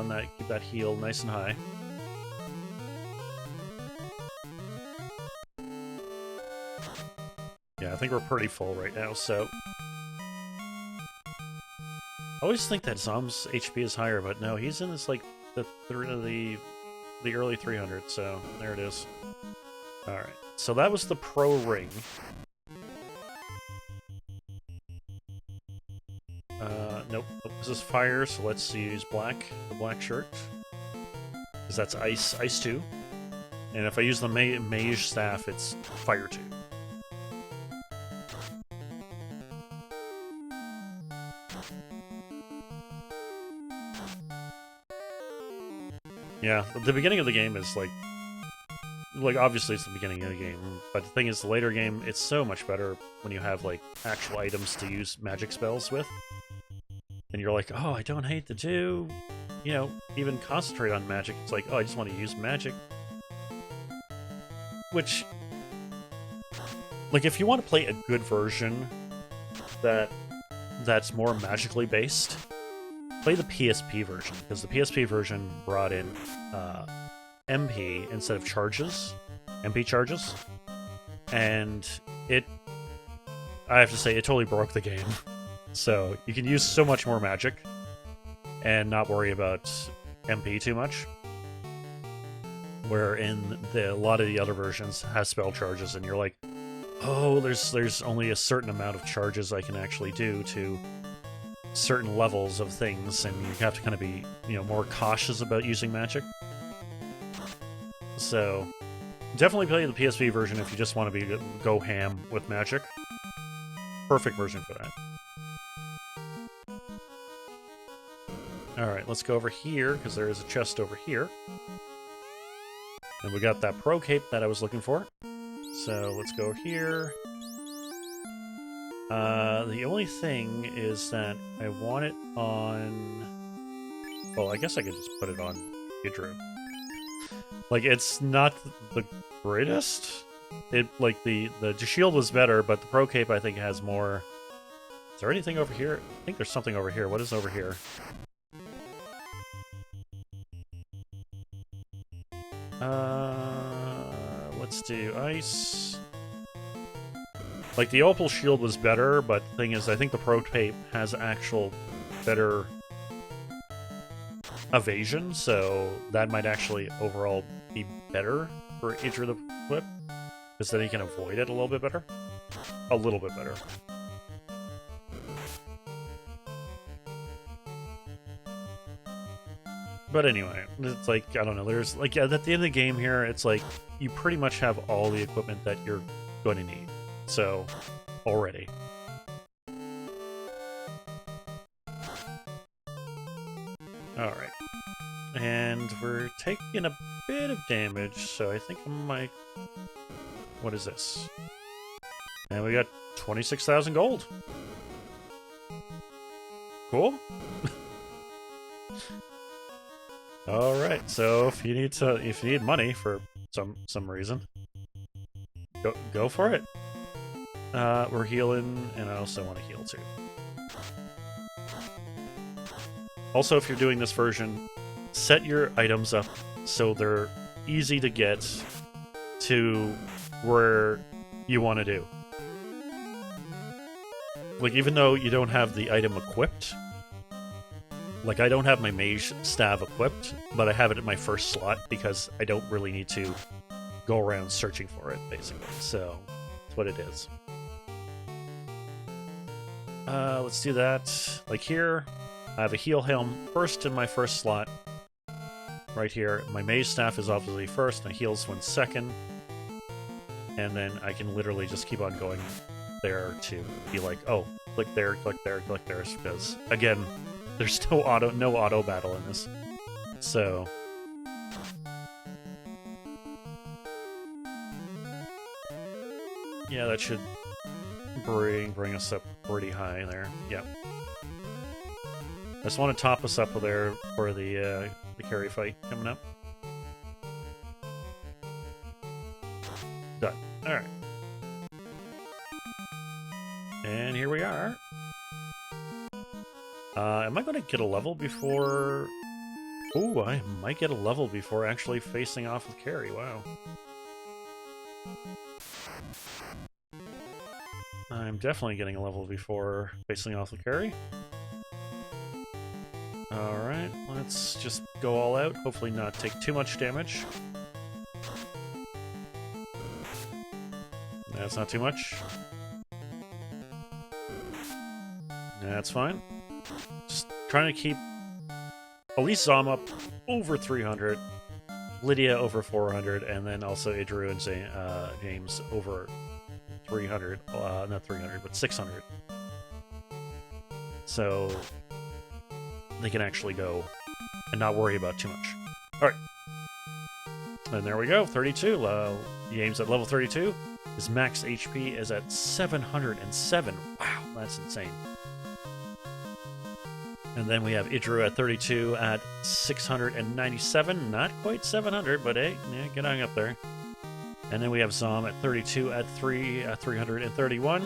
that heal nice and high. Yeah, I think we're pretty full right now, so. I always think that Zom's HP is higher, but no, he's in this, like, the early 300s, so there it is. Alright, so that was the pro ring. This is fire, so let's use black, the black shirt. Because that's ice 2. And if I use the mage staff, it's fire 2. Yeah, the beginning of the game is like obviously it's the beginning of the game, but the thing is, the later game, it's so much better when you have like actual items to use magic spells with. And you're like, oh, I don't hate to do, you know, even concentrate on magic. It's like, oh, I just want to use magic. Which, like, if you want to play a good version that's more magically based, play the PSP version, because the PSP version brought in MP instead of charges, MP charges, and I have to say, it totally broke the game. So you can use so much more magic and not worry about MP too much, where in a lot of the other versions has spell charges, and you're like, oh, there's only a certain amount of charges I can actually do to certain levels of things, and you have to kind of be, you know, more cautious about using magic. So definitely play the PSP version if you just want to go ham with magic. Perfect version for that. Alright, let's go over here, because there is a chest over here. And we got that pro cape that I was looking for. So let's go here. The only thing is that I want it on... Well, I guess I could just put it on Idru. Like, it's not the greatest. Like, the shield was better, but the pro cape, I think, has more... Is there anything over here? I think there's something over here. What is over here? Let's do ice. Like, the opal shield was better, but the thing is, I think the pro cape has actual better evasion, so that might actually overall be better for Idru to equip, because then he can avoid it a little bit better. A little bit better. But anyway, it's like, I don't know, there's, like, at the end of the game here, it's like, you pretty much have all the equipment that you're going to need. So, already. Alright. And we're taking a bit of damage, so I think I might... What is this? And we got 26,000 gold. Cool. All right, so if you need money for some reason, go for it. We're healing, and I also want to heal too. Also, if you're doing this version, set your items up so they're easy to get to where you want to do. Like, even though you don't have the item equipped, like, I don't have my mage staff equipped, but I have it in my first slot because I don't really need to go around searching for it, basically. So, that's what it is. Let's do that. Like here, I have a heal helm first in my first slot. Right here. My mage staff is obviously first, and heals one second. And then I can literally just keep on going there to be like, oh, click there, click there, click there, because, again, there's no auto battle in this. So... yeah, that should bring us up pretty high there. Yep. I just want to top us up there for the carry fight coming up. Done. Alright. And here we are. Am I going to get a level before... Ooh, I might get a level before actually facing off with Carrie. Wow. I'm definitely getting a level before facing off with Carrie. Alright, let's just go all out. Hopefully not take too much damage. That's not too much. That's fine. Just trying to keep at least Zom up over 300, Lydia over 400, and then also Idru and James over 300. Not 300, but 600. So they can actually go and not worry about too much. All right. And there we go, 32. James at level 32. His max HP is at 707. Wow, that's insane. And then we have Idru at 32 at 697. Not quite 700, but hey, yeah, get on up there. And then we have Zom at 32 at 331.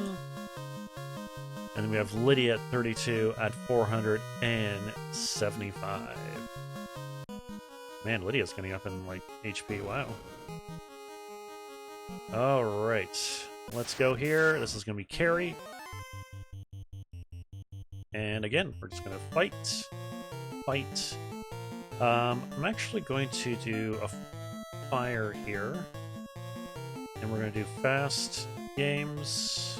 And then we have Lydia at 32 at 475. Man, Lydia's getting up in, like, HP. Wow. Alright. Let's go here. This is going to be Carrie. And again, we're just going to fight. Fight. I'm actually going to do a fire here. And we're going to do fast games.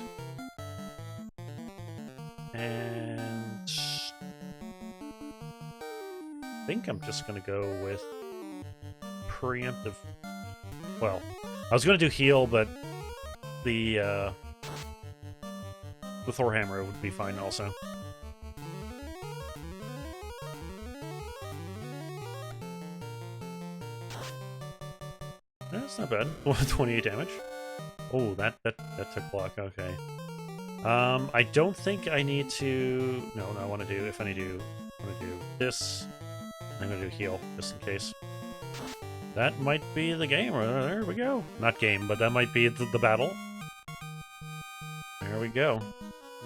And I think I'm just going to go with preemptive. Well, I was going to do heal, but the Thor Hammer would be fine also. That's not bad. 28 damage. Oh, that took block. Okay. I don't think I need to. No, I want to do. If I need to, I want to do this. I'm gonna do heal just in case. That might be the game. There we go. Not game, but that might be the battle. There we go.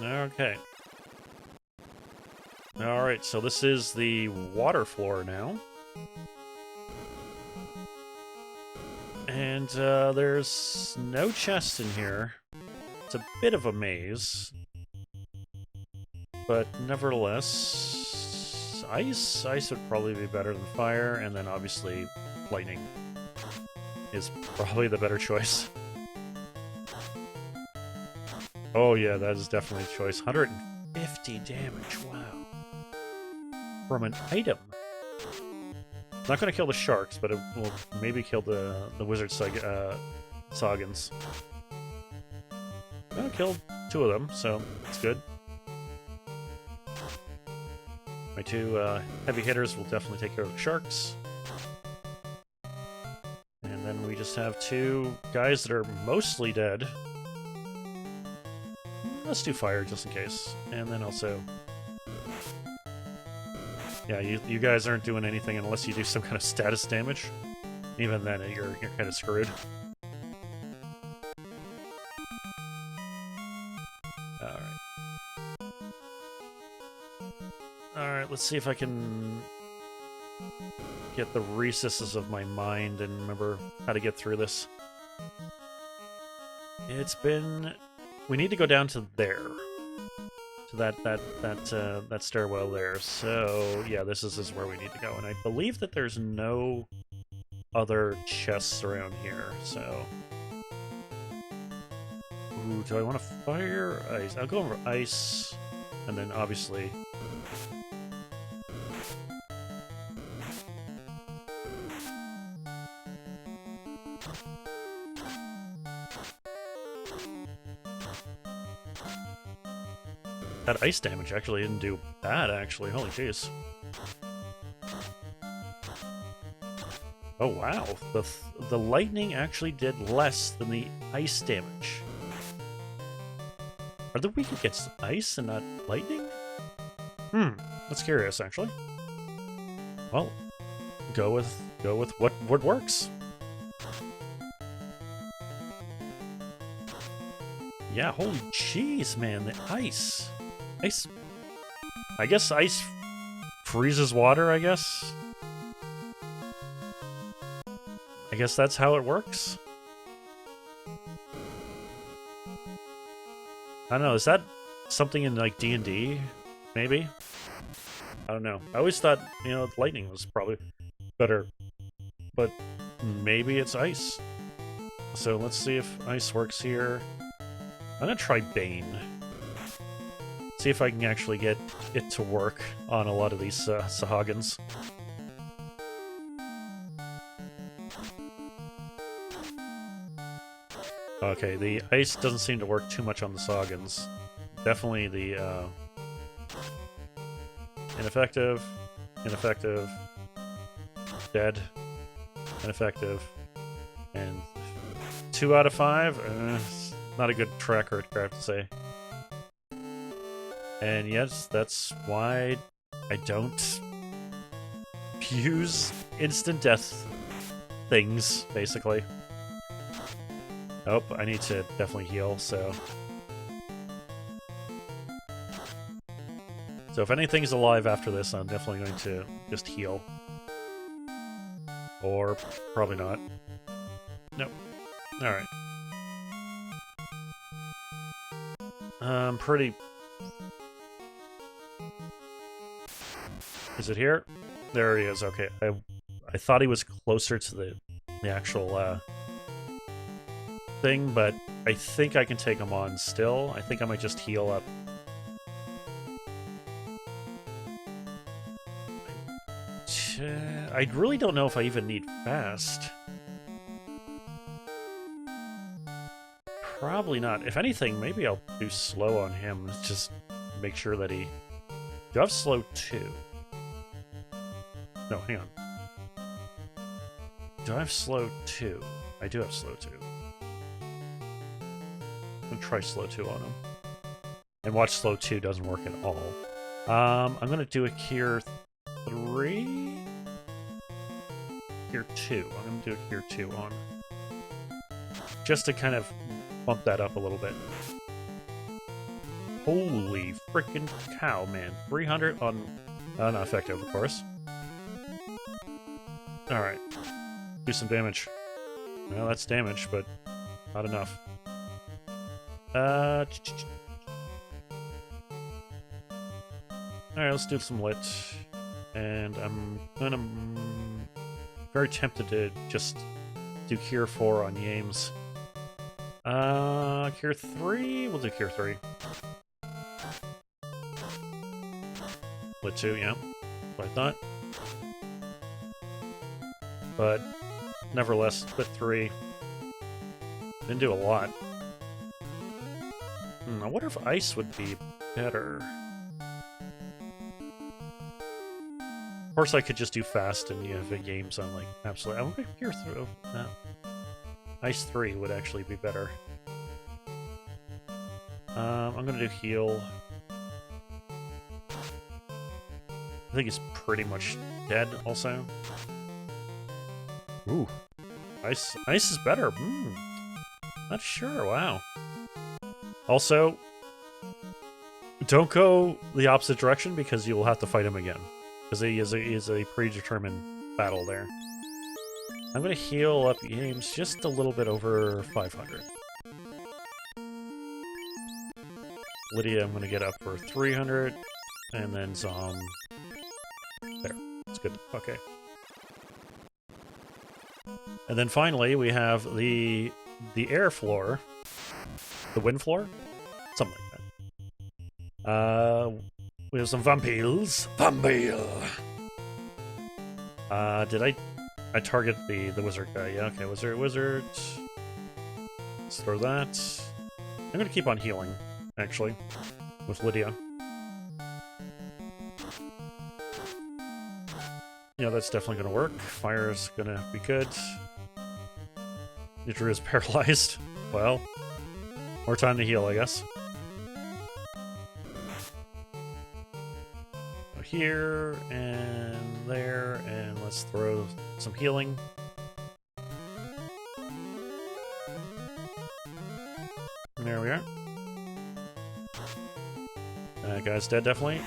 Okay. All right. So this is the water floor now. And there's no chest in here. It's a bit of a maze. But nevertheless, ice would probably be better than fire, and then obviously lightning is probably the better choice. Oh yeah, that is definitely a choice. 150 damage, wow. From an item. Not going to kill the sharks, but it will maybe kill the wizard Saugans. Well, killed 2 of them, so that's good. My 2 heavy hitters will definitely take care of the sharks. And then we just have 2 guys that are mostly dead. Let's do fire just in case. And then also... Yeah, you guys aren't doing anything unless you do some kind of status damage. Even then, you're kind of screwed. Alright. Alright, let's see if I can get the recesses of my mind and remember how to get through this. It's been... We need to go down to there. To that stairwell there. So, yeah, this is where we need to go. And I believe that there's no other chests around here, so... Ooh, do I want to fire ice? I'll go over ice, and then obviously... That ice damage actually didn't do bad, actually. Holy jeez. Oh, wow. The lightning actually did less than the ice damage. Are they weak against ice and not lightning? That's curious, actually. Well, go with what works. Yeah, holy jeez, man, the ice. Ice. I guess ice freezes water, I guess. I guess that's how it works. I don't know, is that something in like D&D, maybe? I don't know. I always thought, you know, lightning was probably better, but maybe it's ice. So let's see if ice works here. I'm gonna try Bane. See if I can actually get it to work on a lot of these Sahagins. Okay, the ice doesn't seem to work too much on the Sahagins. Definitely the ineffective, ineffective, dead, ineffective, and 2 out of 5. Not a good track record, I have to say. And yes, that's why I don't use instant death things, basically. Oh, I need to definitely heal, so... So if anything's alive after this, I'm definitely going to just heal. Or probably not. Nope. Alright. Pretty... Is it here? There he is, okay. I thought he was closer to the actual, thing, but I think I can take him on still. I think I might just heal up. I really don't know if I even need fast. Probably not. If anything, maybe I'll do slow on him. Just make sure that he... Do I have slow 2? No, hang on. Do I have slow 2? I do have slow 2. I'm gonna try slow 2 on him. And watch slow 2 doesn't work at all. I'm gonna do a cure 3? Cure 2. I'm gonna do a cure 2 on. Just to kind of bump that up a little bit. Holy freaking cow, man. 300 on... not effective, of course. Alright. Do some damage. Well, that's damage, but not enough. Alright, let's do some lit. And I'm gonna... very tempted to just do Cure 4 on Yames. Cure 3? We'll do Cure 3. Lit 2, yeah. What I thought. But, nevertheless, Lit 3. Didn't do a lot. I wonder if Ice would be better. Of course, I could just do fast and you have games on, like, absolutely. I wonder if Cure 3... No. Ice 3 would actually be better. I'm gonna do heal. I think he's pretty much dead, also. Ooh. Ice is better. Not sure, wow. Also, don't go the opposite direction because you will have to fight him again. Because he is a predetermined battle there. I'm going to heal up James just a little bit over 500. Lydia, I'm going to get up for 300. And then Zom. There. That's good. Okay. And then finally, we have the air floor. The wind floor? Something like that. We have some vampires. Vampire! Did I target the wizard guy? Yeah, okay, wizard. Let's throw that. I'm gonna keep on healing, actually, with Lydia. Yeah, that's definitely gonna work. Fire's gonna be good. Nitro is paralyzed. Well, more time to heal, I guess. Here and there, and let's throw some healing. And there we are. That guy's dead, definitely.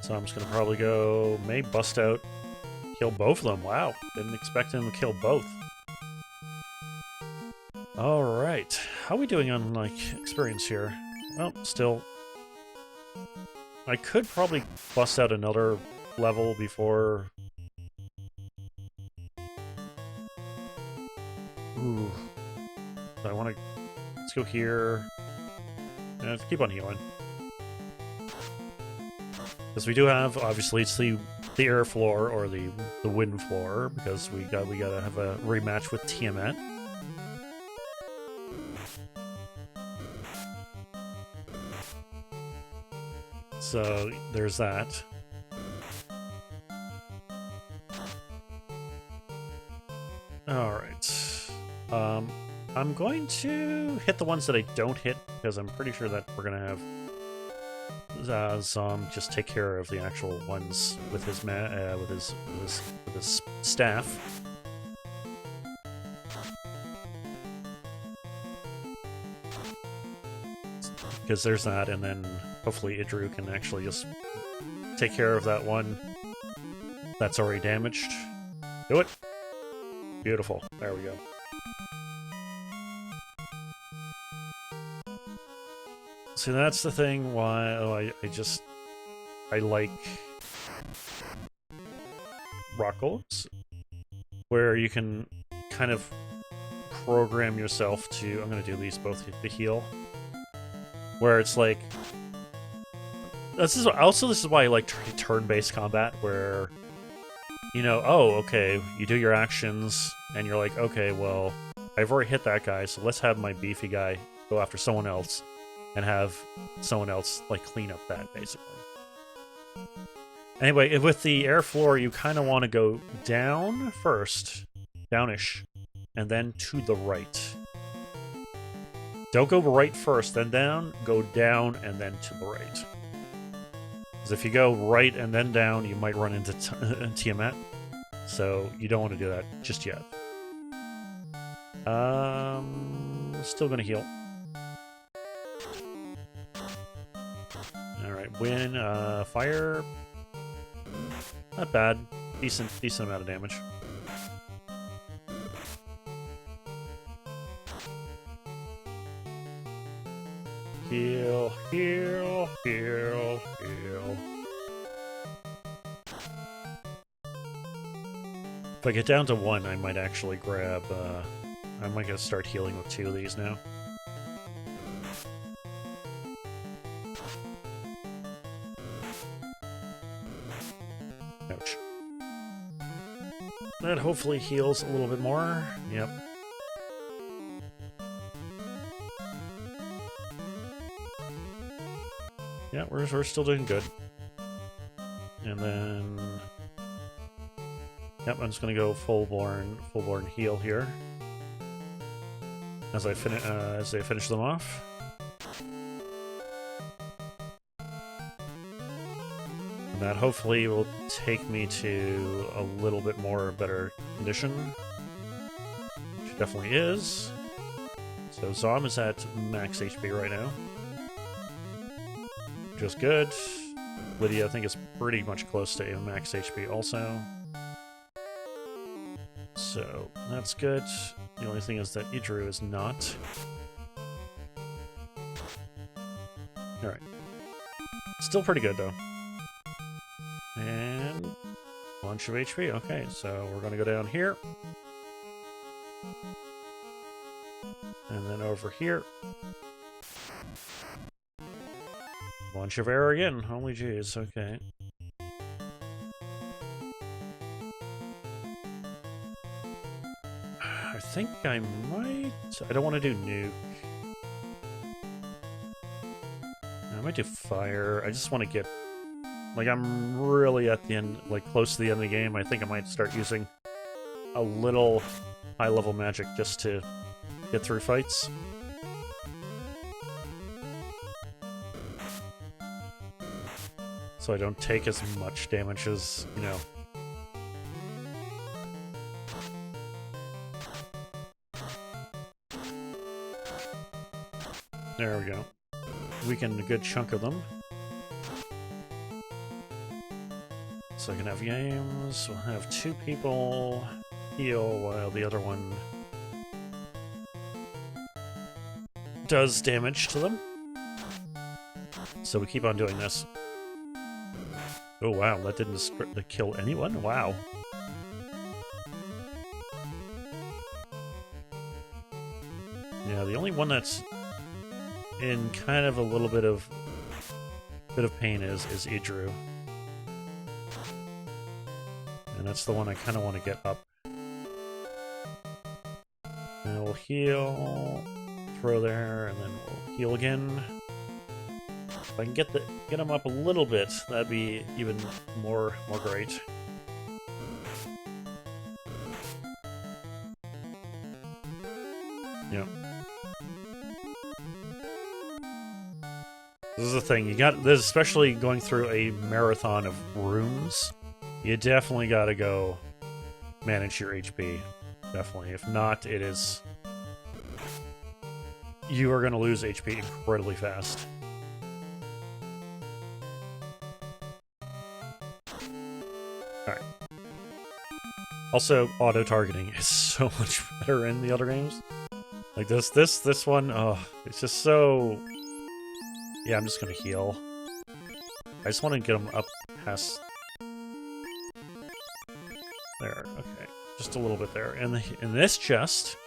So I'm just gonna probably go, may bust out, kill both of them. Wow, didn't expect him to kill both. Alright, how are we doing on, like, experience here? Oh, still... I could probably bust out another level before... Ooh. I want to... Let's go here. Let's keep on healing. Because we do have, obviously, it's the air floor or the wind floor, because we gotta have a rematch with Tiamat. So there's that. Alright. I'm going to hit the ones that I don't hit, because I'm pretty sure that we're gonna have Zom just take care of the actual ones with his staff. Because there's that, and then hopefully Idru can actually just take care of that one that's already damaged. Do it! Beautiful. There we go. See, that's the thing why I like rock golems, where you can kind of program yourself to, I'm going to do these both to heal, where it's like, this is why I like turn-based combat, where, you know, oh, okay, you do your actions, and you're like, okay, well, I've already hit that guy, so let's have my beefy guy go after someone else, and have someone else, like, clean up that, basically. Anyway, with the air floor, you kind of want to go down first, downish, and then to the right. Don't go right first, then down, go down, and then to the right. Because if you go right and then down, you might run into Tiamat. So you don't want to do that just yet. Still going to heal. Alright, wind, fire. Not bad. Decent amount of damage. Heal, heal, heal, heal. If I get down to one, I might actually grab, I might get to start healing with 2 of these now. Ouch. That hopefully heals a little bit more. Yep. Yeah, we're still doing good. And then, yep, I'm just gonna go full born heal here as I finish them off. And that hopefully will take me to a little bit more better condition, which it definitely is. So Zom is at max HP right now, which is good. Lydia, I think, is pretty much close to max HP also. So that's good. The only thing is that Idru is not. Alright. Still pretty good, though. And bunch of HP. Okay, so we're going to go down here. And then over here. Bunch of air again. Holy jeez, okay. I think I might... I don't want to do nuke. I might do fire. I just want to get... Like, I'm really at the end, like, close to the end of the game. I think I might start using a little high-level magic just to get through fights. So I don't take as much damage as, you know. There we go. Weakened a good chunk of them. So I can have games. We'll have 2 people heal while the other one does damage to them. So we keep on doing this. Oh wow, that didn't kill anyone? Wow. Yeah, the only one that's in kind of a little bit of pain is Idru. And that's the one I kind of want to get up. And we'll heal, throw there, and then we'll heal again. If I can get him up a little bit, that'd be even more great. Yeah. This is the thing, this, especially going through a marathon of rooms, you definitely gotta go manage your HP. Definitely. If not, you are gonna lose HP incredibly fast. Alright. Also, auto-targeting is so much better in the other games. Like this one, oh, it's just so... Yeah, I'm just gonna heal. I just want to get him up past... There, okay. Just a little bit there. And in this chest,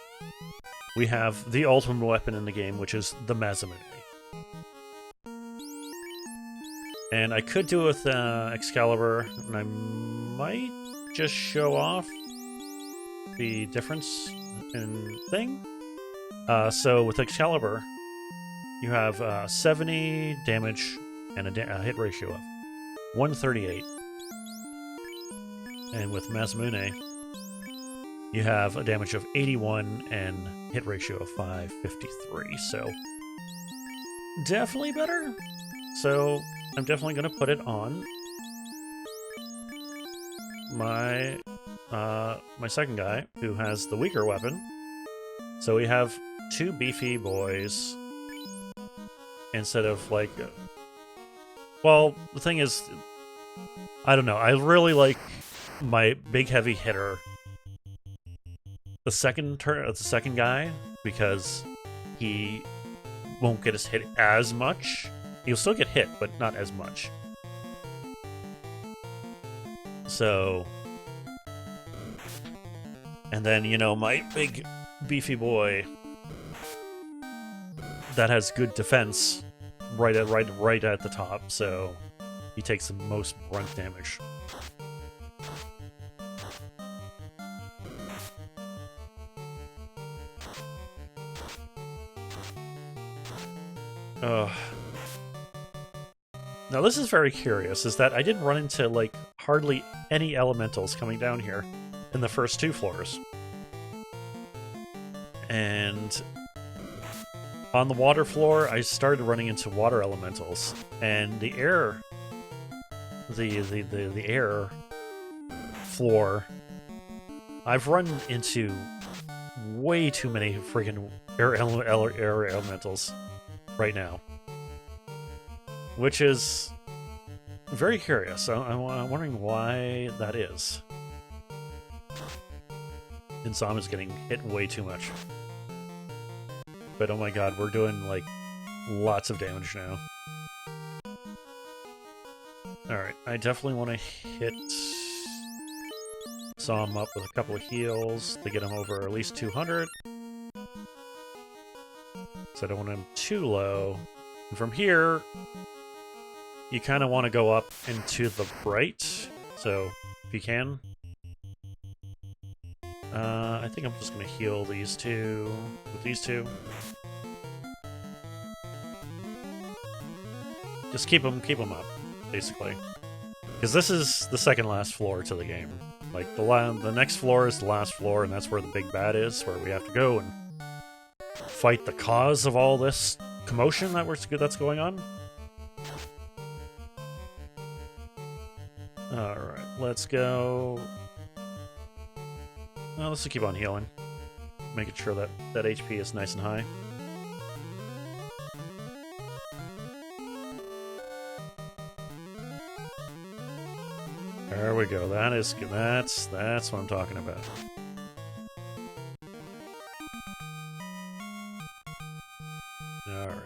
we have the ultimate weapon in the game, which is the Masamune. And I could do it with Excalibur, and I might just show off the difference in thing. So with Excalibur, you have 70 damage and a hit ratio of 138. And with Masamune, you have a damage of 81 and hit ratio of 553. So definitely better. So I'm definitely going to put it on my my second guy, who has the weaker weapon. So we have two beefy boys instead of like... Well, the thing is, I don't know. I really like my big heavy hitter, the second guy, because he won't get his hit as much. He'll still get hit, but not as much. So, and then, you know, my big beefy boy that has good defense right at the top, so he takes the most brunt damage. Now this is very curious, is that I didn't run into, like, hardly any elementals coming down here in the first two floors. And on the water floor, I started running into water elementals, and the air floor, I've run into way too many friggin' air elementals right now, which is very curious. I'm wondering why that is. Insam is getting hit way too much. But oh my god, we're doing, like, lots of damage now. Alright, I definitely want to hit Sam up with a couple of heals to get him over at least 200. So I don't want him too low. And from here, you kind of want to go up into the right. So, if you can. I think I'm just going to heal these two with these two. Just keep them up, basically. Because this is the second last floor to the game. Like, the next floor is the last floor, and that's where the big bad is, where we have to go and fight the cause of all this commotion that's going on. Alright, let's go... Well, let's just keep on healing. Making sure that HP is nice and high. There we go. That's what I'm talking about. Alright.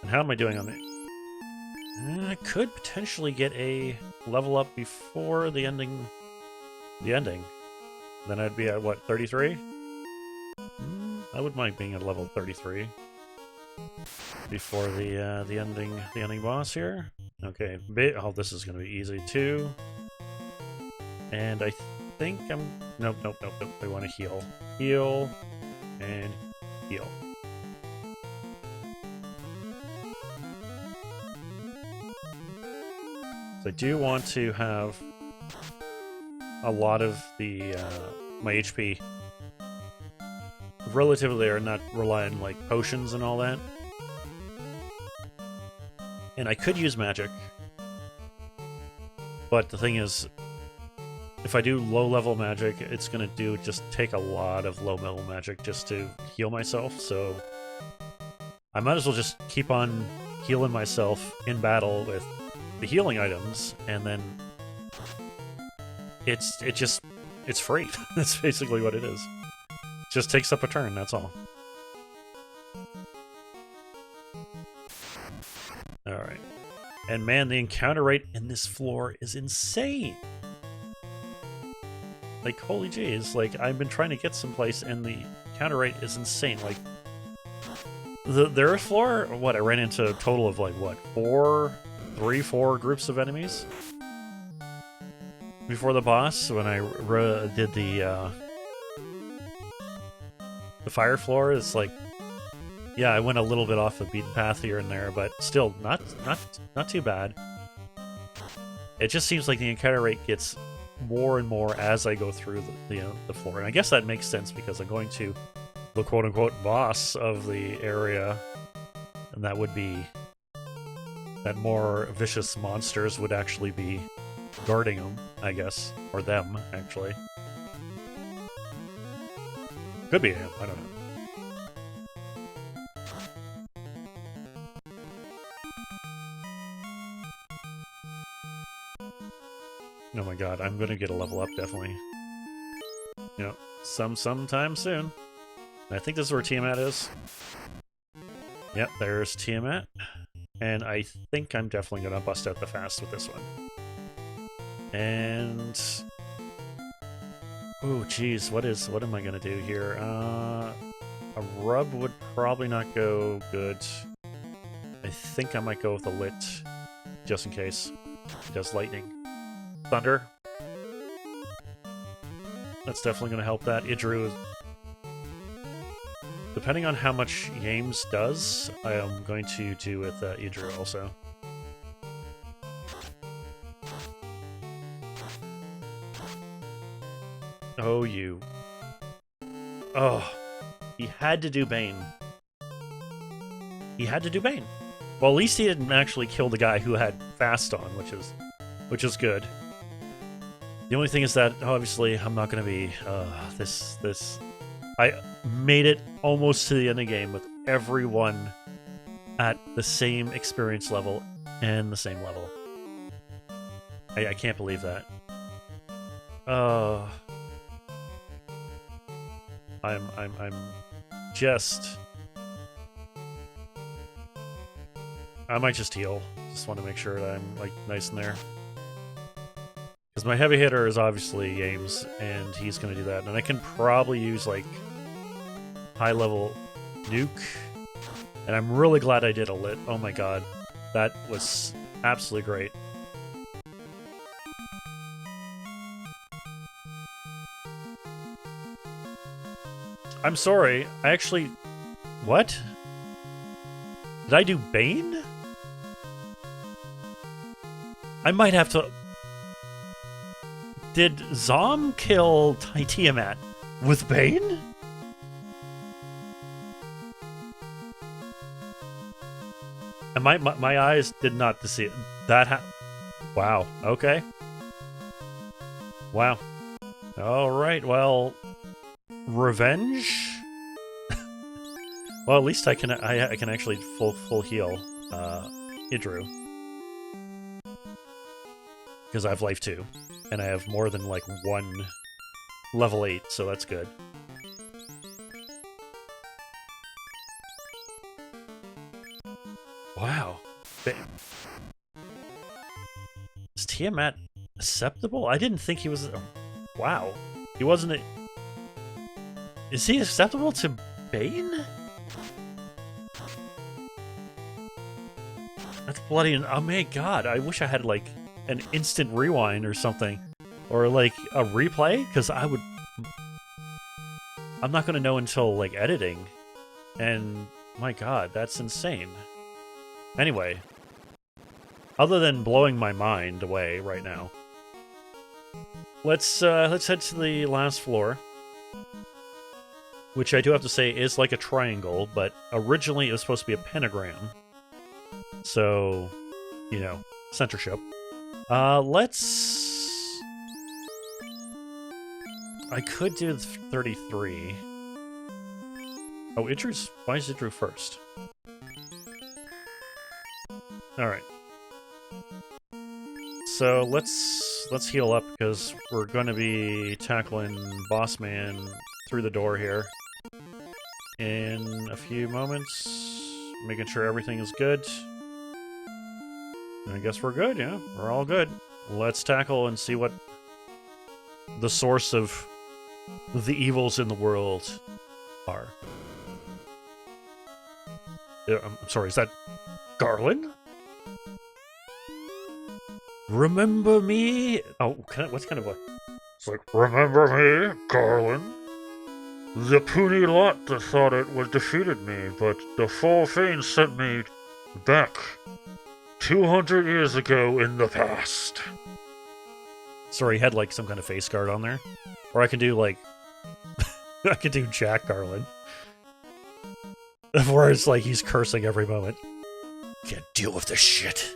And how am I doing on the... I could potentially get a level up before the ending. Then I'd be at, what, 33? I wouldn't mind being at level 33 before the ending boss here. Okay, oh, this is gonna be easy too. And I think I'm... Nope, nope, nope, nope. I want to heal. Heal. And heal. So I do want to have a lot of the my HP relatively there, not rely on like potions and all that. And I could use magic, but the thing is, if I do low-level magic, it's gonna just take a lot of low-level magic just to heal myself. So I might as well just keep on healing myself in battle with the healing items, and then it's free. That's basically what it is. Just takes up a turn, that's all. Alright. And man, the encounter rate in this floor is insane! Like, holy jeez, like, I've been trying to get someplace and the encounter rate is insane. Like, their floor, what, I ran into a total of like, what, 4 groups of enemies? Before the boss, when I did the fire floor, it's like, yeah, I went a little bit off the beaten path here and there, but still not too bad. It just seems like the encounter rate gets more and more as I go through the floor, and I guess that makes sense because I'm going to the quote-unquote boss of the area, and that would be that more vicious monsters would actually be guarding them, I guess, or them actually. Could be him, I don't know. Oh my god, I'm gonna get a level up, definitely. You know, sometime soon. I think this is where Tiamat is. Yep, there's Tiamat. And I think I'm definitely gonna bust out the fast with this one. And... oh, geez, what am I gonna do here? A rub would probably not go good. I think I might go with a lit, just in case. It does lightning. Thunder. That's definitely going to help that. Idru, depending on how much Yames does, I am going to do with Idru also. Oh, you. Oh, he had to do Bane. He had to do Bane. Well, at least he didn't actually kill the guy who had Fast on, which is good. The only thing is that, obviously, I'm not going to be, I made it almost to the end of the game with everyone at the same experience level and the same level. I can't believe that. I'm just... I might just heal. Just want to make sure that I'm, like, nice in there. Because my heavy hitter is obviously Yames, and he's going to do that. And I can probably use, like, high-level nuke. And I'm really glad I did a lit. Oh my god. That was absolutely great. I'm sorry. I actually... what? Did I do Bane? I might have to... Did Zom kill Tiamat with Bane? And my eyes did not see it. That wow. Okay. Wow. All right. Well, revenge. Well, at least I can actually full heal Idru. Because I have life 2. And I have more than, like, 1 level 8, so that's good. Wow. Is Tiamat acceptable? I didn't think he was... wow. He wasn't... Is he acceptable to Bane? That's bloody... oh my god, I wish I had, like, an instant rewind or something. Or like a replay? Because I'm not going to know until like editing. And my god, that's insane. Anyway, other than blowing my mind away right now, let's head to the last floor, which I do have to say is like a triangle, but originally it was supposed to be a pentagram. So, you know, censorship. I could do 33. Oh, Idru's... Why is Idru first? Alright. So, let's heal up, because we're gonna be tackling Boss Man through the door here in a few moments. Making sure everything is good. I guess we're good, yeah. We're all good. Let's tackle and see what the source of the evils in the world are. I'm sorry, is that Garland? Remember me? Oh, what's kind of a... It's like, remember me, Garland? The puny lot that thought it was defeated me, but the Four Fiends sent me back 200 years ago in the past. Sorry, he had like some kind of face guard on there. Or I could do like... I could do Jack Garland. Where it's like he's cursing every moment. Can't deal with this shit.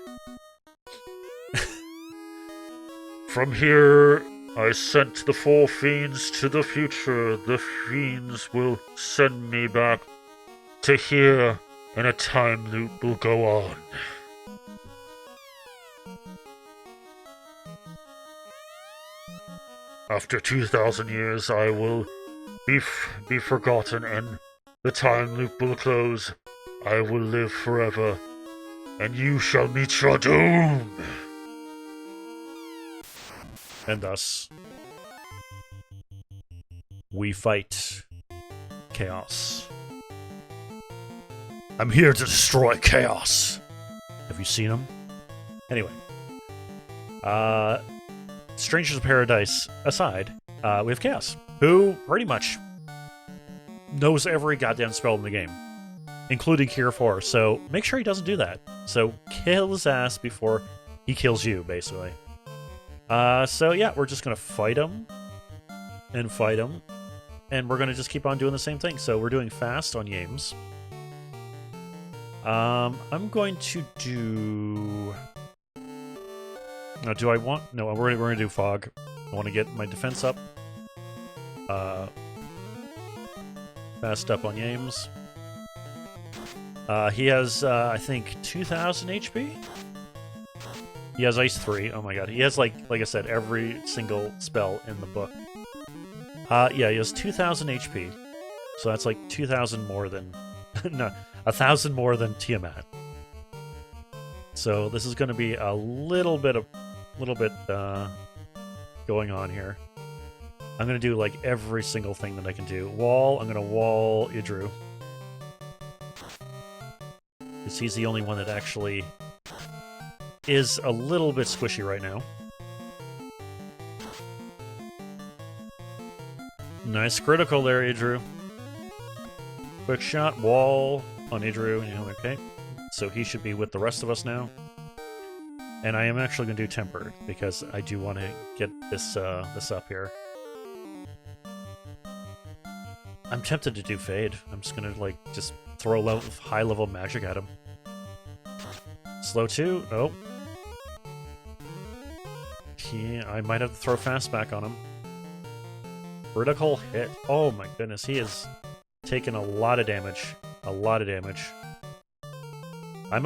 From here, I sent the Four Fiends to the future. The Fiends will send me back to here, and a time loop will go on. After 2,000 years, I will be forgotten, and the time loop will close. I will live forever, and you shall meet your doom! And thus, we fight chaos. I'm here to destroy chaos! Have you seen him? Anyway. Strangers of Paradise aside, we have Chaos, who pretty much knows every goddamn spell in the game, including Cure 4, so make sure he doesn't do that. So kill his ass before he kills you, basically. So yeah, we're just gonna fight him, and we're gonna just keep on doing the same thing. So we're doing fast on Yames. I'm going to do... do I want... No, we're gonna do Fog. I want to get my defense up. Fast up on Yames. He has, I think, 2,000 HP? He has Ice 3. Oh my god. He has, like I said, every single spell in the book. Yeah, he has 2,000 HP. So that's like 2,000 more than... no, 1,000 more than Tiamat. So this is going to be a little bit going on here. I'm going to do like every single thing that I can do. Wall, I'm going to wall Idru. Because he's the only one that actually is a little bit squishy right now. Nice critical there, Idru. Quick shot, wall on Idru. Yeah, okay. So he should be with the rest of us now. And I am actually going to do Tempered, because I do want to get this up here. I'm tempted to do Fade. I'm just going to, like, just throw high-level magic at him. Slow 2? Nope. I might have to throw Fast back on him. Critical hit. Oh my goodness, he has taken a lot of damage. A lot of damage. I'm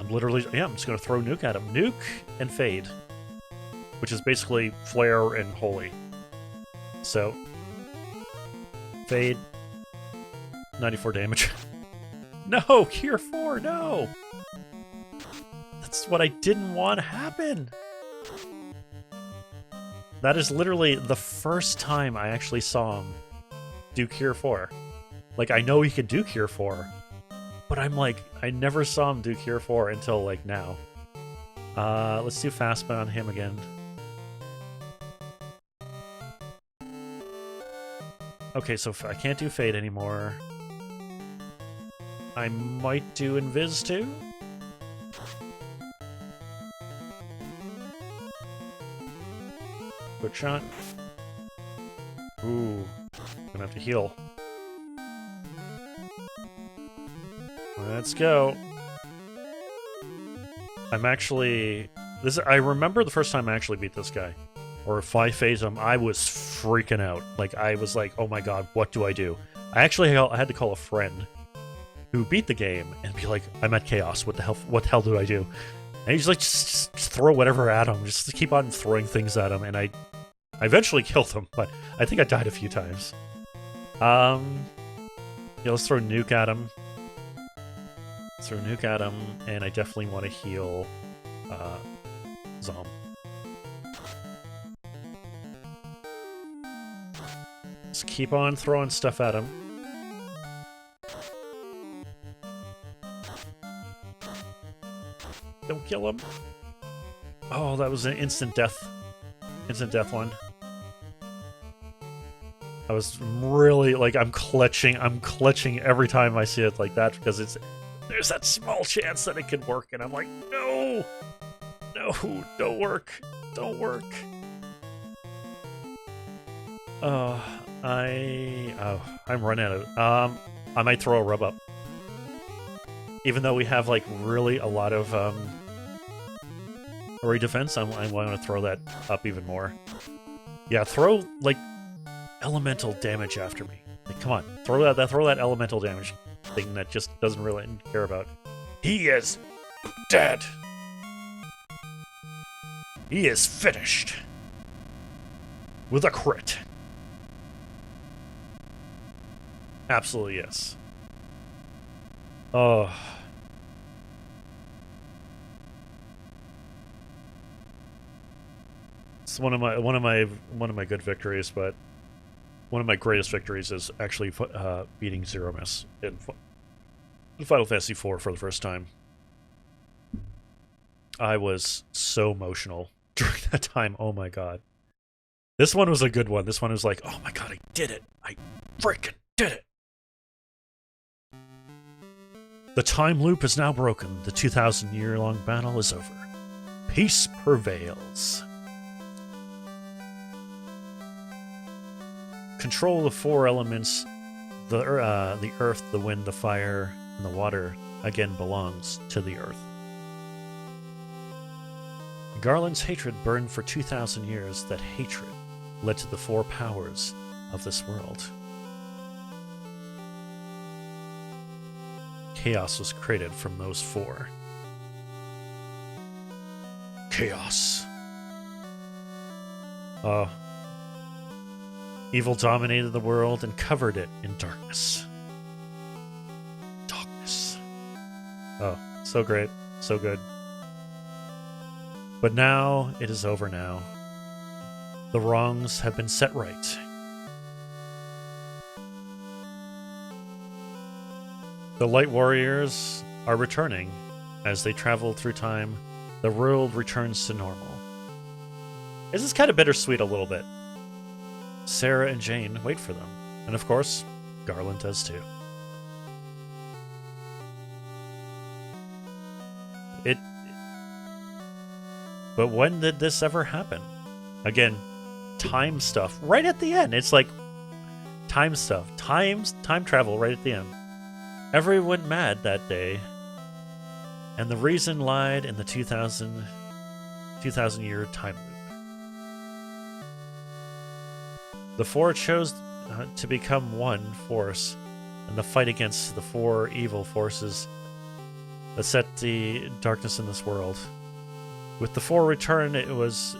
literally... Yeah, I'm just going to throw Nuke at him. Nuke and Fade. Which is basically Flare and Holy. So... Fade. 94 damage. No! Cure 4! No! That's what I didn't want to happen! That is literally the first time I actually saw him do Cure 4. Like, I know he could do Cure 4, but I'm like, I never saw him do Cure 4 until, like, now. Let's do Fastbite on him again. Okay, so I can't do Fade anymore. I might do Invis too? Quick shot. Ooh. Gonna have to heal. Let's go. I'm actually... I remember the first time I actually beat this guy. Or if I phase him, I was freaking out. Like, I was like, oh my god, what do I do? I had to call a friend who beat the game and be like, I'm at Chaos, what the hell do I do? And he's like, just throw whatever at him. Just keep on throwing things at him. And I eventually killed him, but I think I died a few times. Yeah, let's throw Nuke at him. And I definitely want to heal Zom. Just keep on throwing stuff at him. Don't kill him. Oh, that was an instant death. Instant death one. I was really, like, I'm clutching every time I see it like that because there's that small chance that it could work, and I'm like, no! No, don't work. Don't work. I'm running out of... I might throw a rub up. Even though we have, like, really a lot of, array defense, I want to throw that up even more. Yeah, throw, like, elemental damage after me. Like, come on, throw that elemental damage thing that just doesn't really care about. He is dead. He is finished. With a crit. Absolutely yes. Oh. It's one of my good victories, but one of my greatest victories is actually beating Zero Miss in Final Fantasy IV for the first time. I was so emotional during that time. Oh my god. This one was a good one. This one was like, oh my god, I did it. I freaking did it. The time loop is now broken. The 2,000-year-long battle is over. Peace prevails. Control of the four elements, the earth, the wind, the fire, and the water, again belongs to the earth. Garland's hatred burned for 2,000 years. That hatred led to the four powers of this world. Chaos was created from those four. Chaos. Evil dominated the world and covered it in darkness. Darkness. Oh, so great. So good. But now, it is over now. The wrongs have been set right. The Light Warriors are returning. As they travel through time, the world returns to normal. This is kind of bittersweet a little bit. Sarah and Jane wait for them. And of course, Garland does too. But when did this ever happen? Again, time stuff right at the end. It's like time stuff. Time travel right at the end. Everyone went mad that day. And the reason lied in the 2,000-year time loop. The four chose to become one force in the fight against the four evil forces that set the darkness in this world. With the four return, it was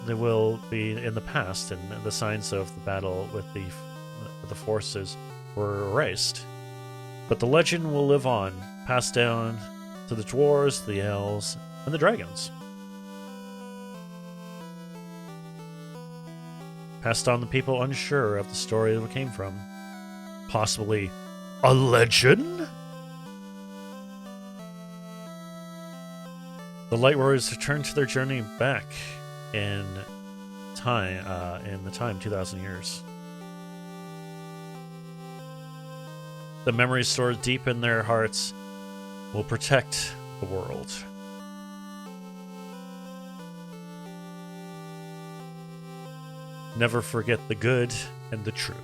they will be in the past, and the signs of the battle with the forces were erased. But the legend will live on, passed down to the dwarves, the elves, and the dragons. Passed on the people unsure of the story that it came from. Possibly a legend? The Light Warriors return to their journey back in time 2,000 years. The memories stored deep in their hearts will protect the world. Never forget the good and the true.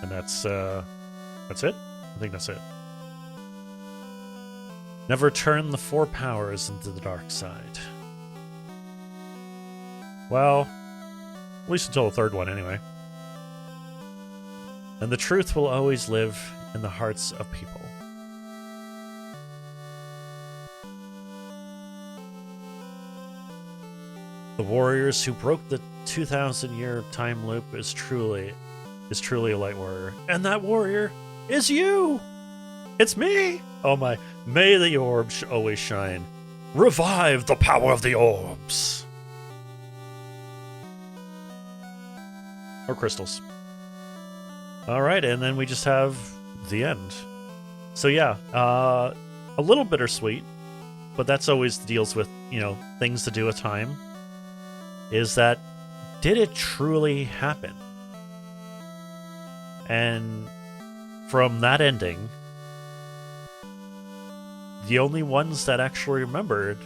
And that's it? I think that's it. Never turn the four powers into the dark side. Well, at least until the third one, anyway. And the truth will always live in the hearts of people. The warriors who broke the 2,000-year time loop is truly a light warrior. And that warrior is you! It's me! Oh my, may the orbs always shine. Revive the power of the orbs! Or crystals. Alright, and then we just have the end. So yeah, a little bittersweet, but that's always deals with, things to do with time. Is that, did it truly happen? And from that ending, the only ones that actually remembered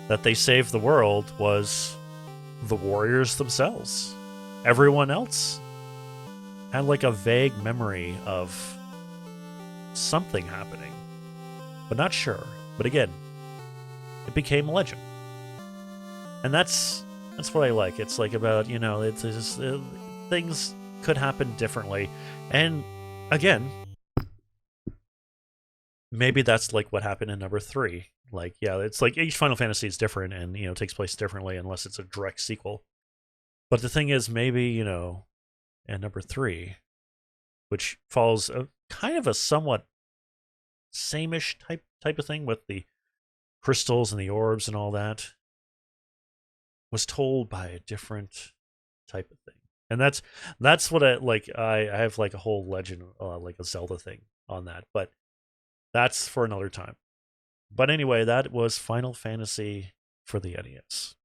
that they saved the world was the warriors themselves. Everyone else had like a vague memory of something happening, but not sure. But again, it became a legend. And that's what I like. It's like about, it's just, things could happen differently. And again, maybe that's like what happened in number 3. Like, yeah, it's like each Final Fantasy is different and, takes place differently unless it's a direct sequel. But the thing is, maybe, in number 3, which follows a kind of a somewhat same-ish type of thing with the crystals and the orbs and all that, was told by a different type of thing. And that's what I have like a whole legend, like a Zelda thing on that, but that's for another time. But anyway, that was Final Fantasy for the NES.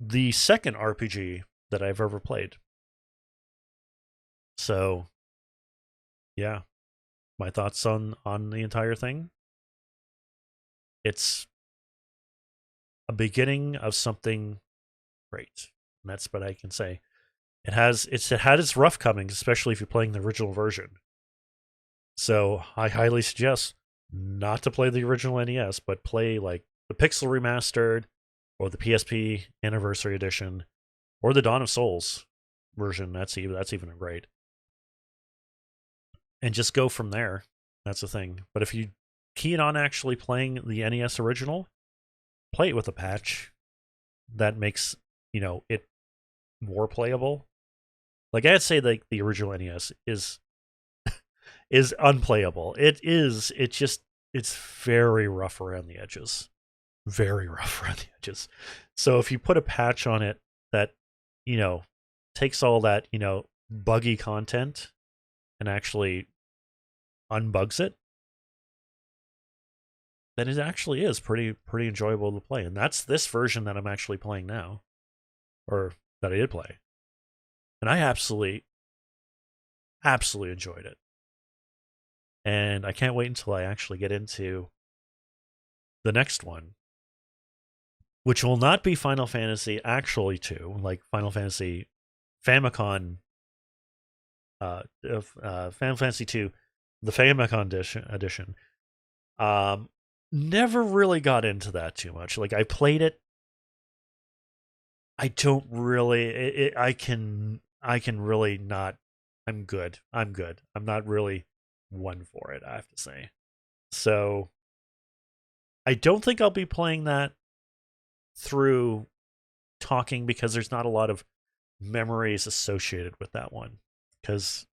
The second RPG that I've ever played. So, yeah, my thoughts on the entire thing. It's a beginning of something great. And that's what I can say. It had its rough comings, especially if you're playing the original version. So I highly suggest not to play the original NES, but play like the Pixel Remastered or the PSP Anniversary Edition or the Dawn of Souls version. That's even great. And just go from there. That's the thing. But if you keen on actually playing the NES original, play it with a patch that makes, it more playable. Like I'd say like the original NES is unplayable. It's very rough around the edges. Very rough around the edges. So if you put a patch on it that, takes all that, buggy content and actually unbugs it, then it actually is pretty enjoyable to play. And that's this version that I'm actually playing now, or that I did play. And I absolutely enjoyed it. And I can't wait until I actually get into the next one, which will not be Final Fantasy actually 2, like Final Fantasy Famicom, Final Fantasy 2, the Famicom edition. Never really got into that too much. Like I played it. I don't really. I can really not. I'm good. I'm not really one for it, I have to say. So I don't think I'll be playing that through talking because there's not a lot of memories associated with that one. Because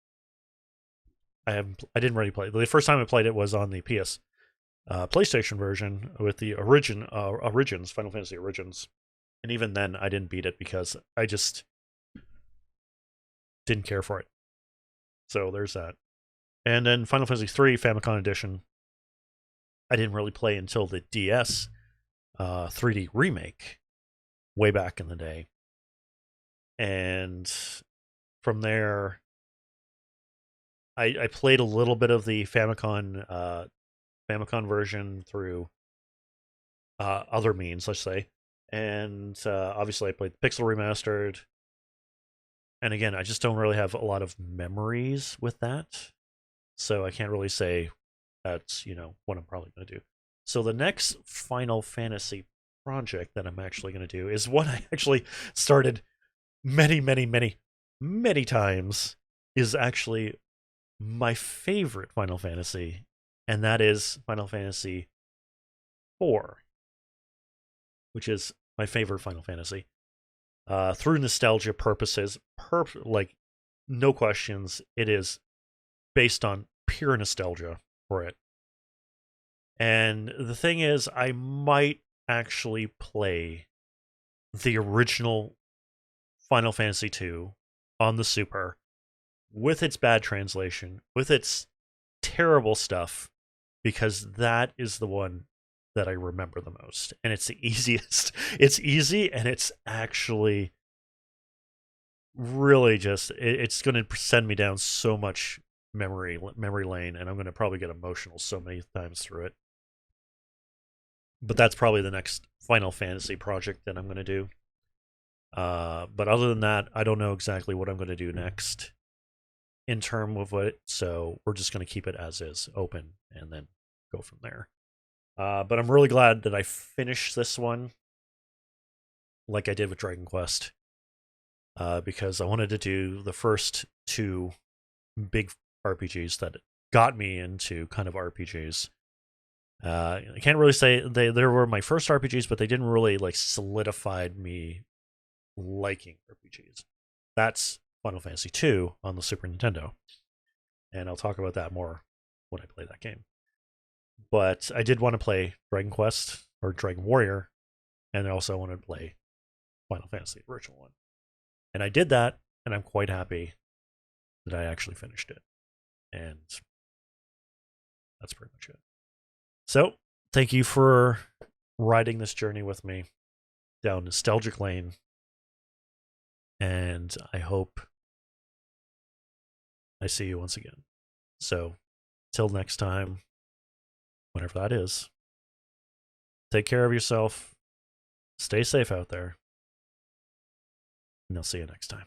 I didn't really play it. The first time I played it was on the PlayStation version with the Origins, Final Fantasy Origins. And even then, I didn't beat it because I just didn't care for it. So there's that. And then Final Fantasy 3 Famicom Edition, I didn't really play until the DS 3D remake way back in the day. And from there, I played a little bit of the Famicom version through other means, let's say. And obviously, I played the Pixel Remastered. And again, I just don't really have a lot of memories with that. So I can't really say that's, what I'm probably going to do. So the next Final Fantasy project that I'm actually going to do is one I actually started many, many, many, many times, is actually my favorite Final Fantasy, and that is Final Fantasy 4, which is my favorite Final Fantasy. Through nostalgia purposes, like no questions, it is based on pure nostalgia for it. And the thing is, I might actually play the original Final Fantasy 2 on the Super with its bad translation, with its terrible stuff, because that is the one that I remember the most. And it's the easiest. It's easy, and it's actually really just, it's going to send me down so much memory lane, and I'm going to probably get emotional so many times through it. But that's probably the next Final Fantasy project that I'm going to do. But other than that, I don't know exactly what I'm going to do next in terms of it, so we're just going to keep it as is, open, and then go from there. But I'm really glad that I finished this one like I did with Dragon Quest, because I wanted to do the first two big RPGs that got me into kind of RPGs. I can't really say they were my first RPGs, but they didn't really like solidified me liking RPGs. That's Final Fantasy 2 on the Super Nintendo, and I'll talk about that more when I play that game. But I did want to play Dragon Quest or Dragon Warrior, and I also wanted to play Final Fantasy, the original one. And I did that, and I'm quite happy that I actually finished it. And that's pretty much it. So, thank you for riding this journey with me down nostalgic lane. And I hope I see you once again. So, till next time, whenever that is, take care of yourself. Stay safe out there. And I'll see you next time.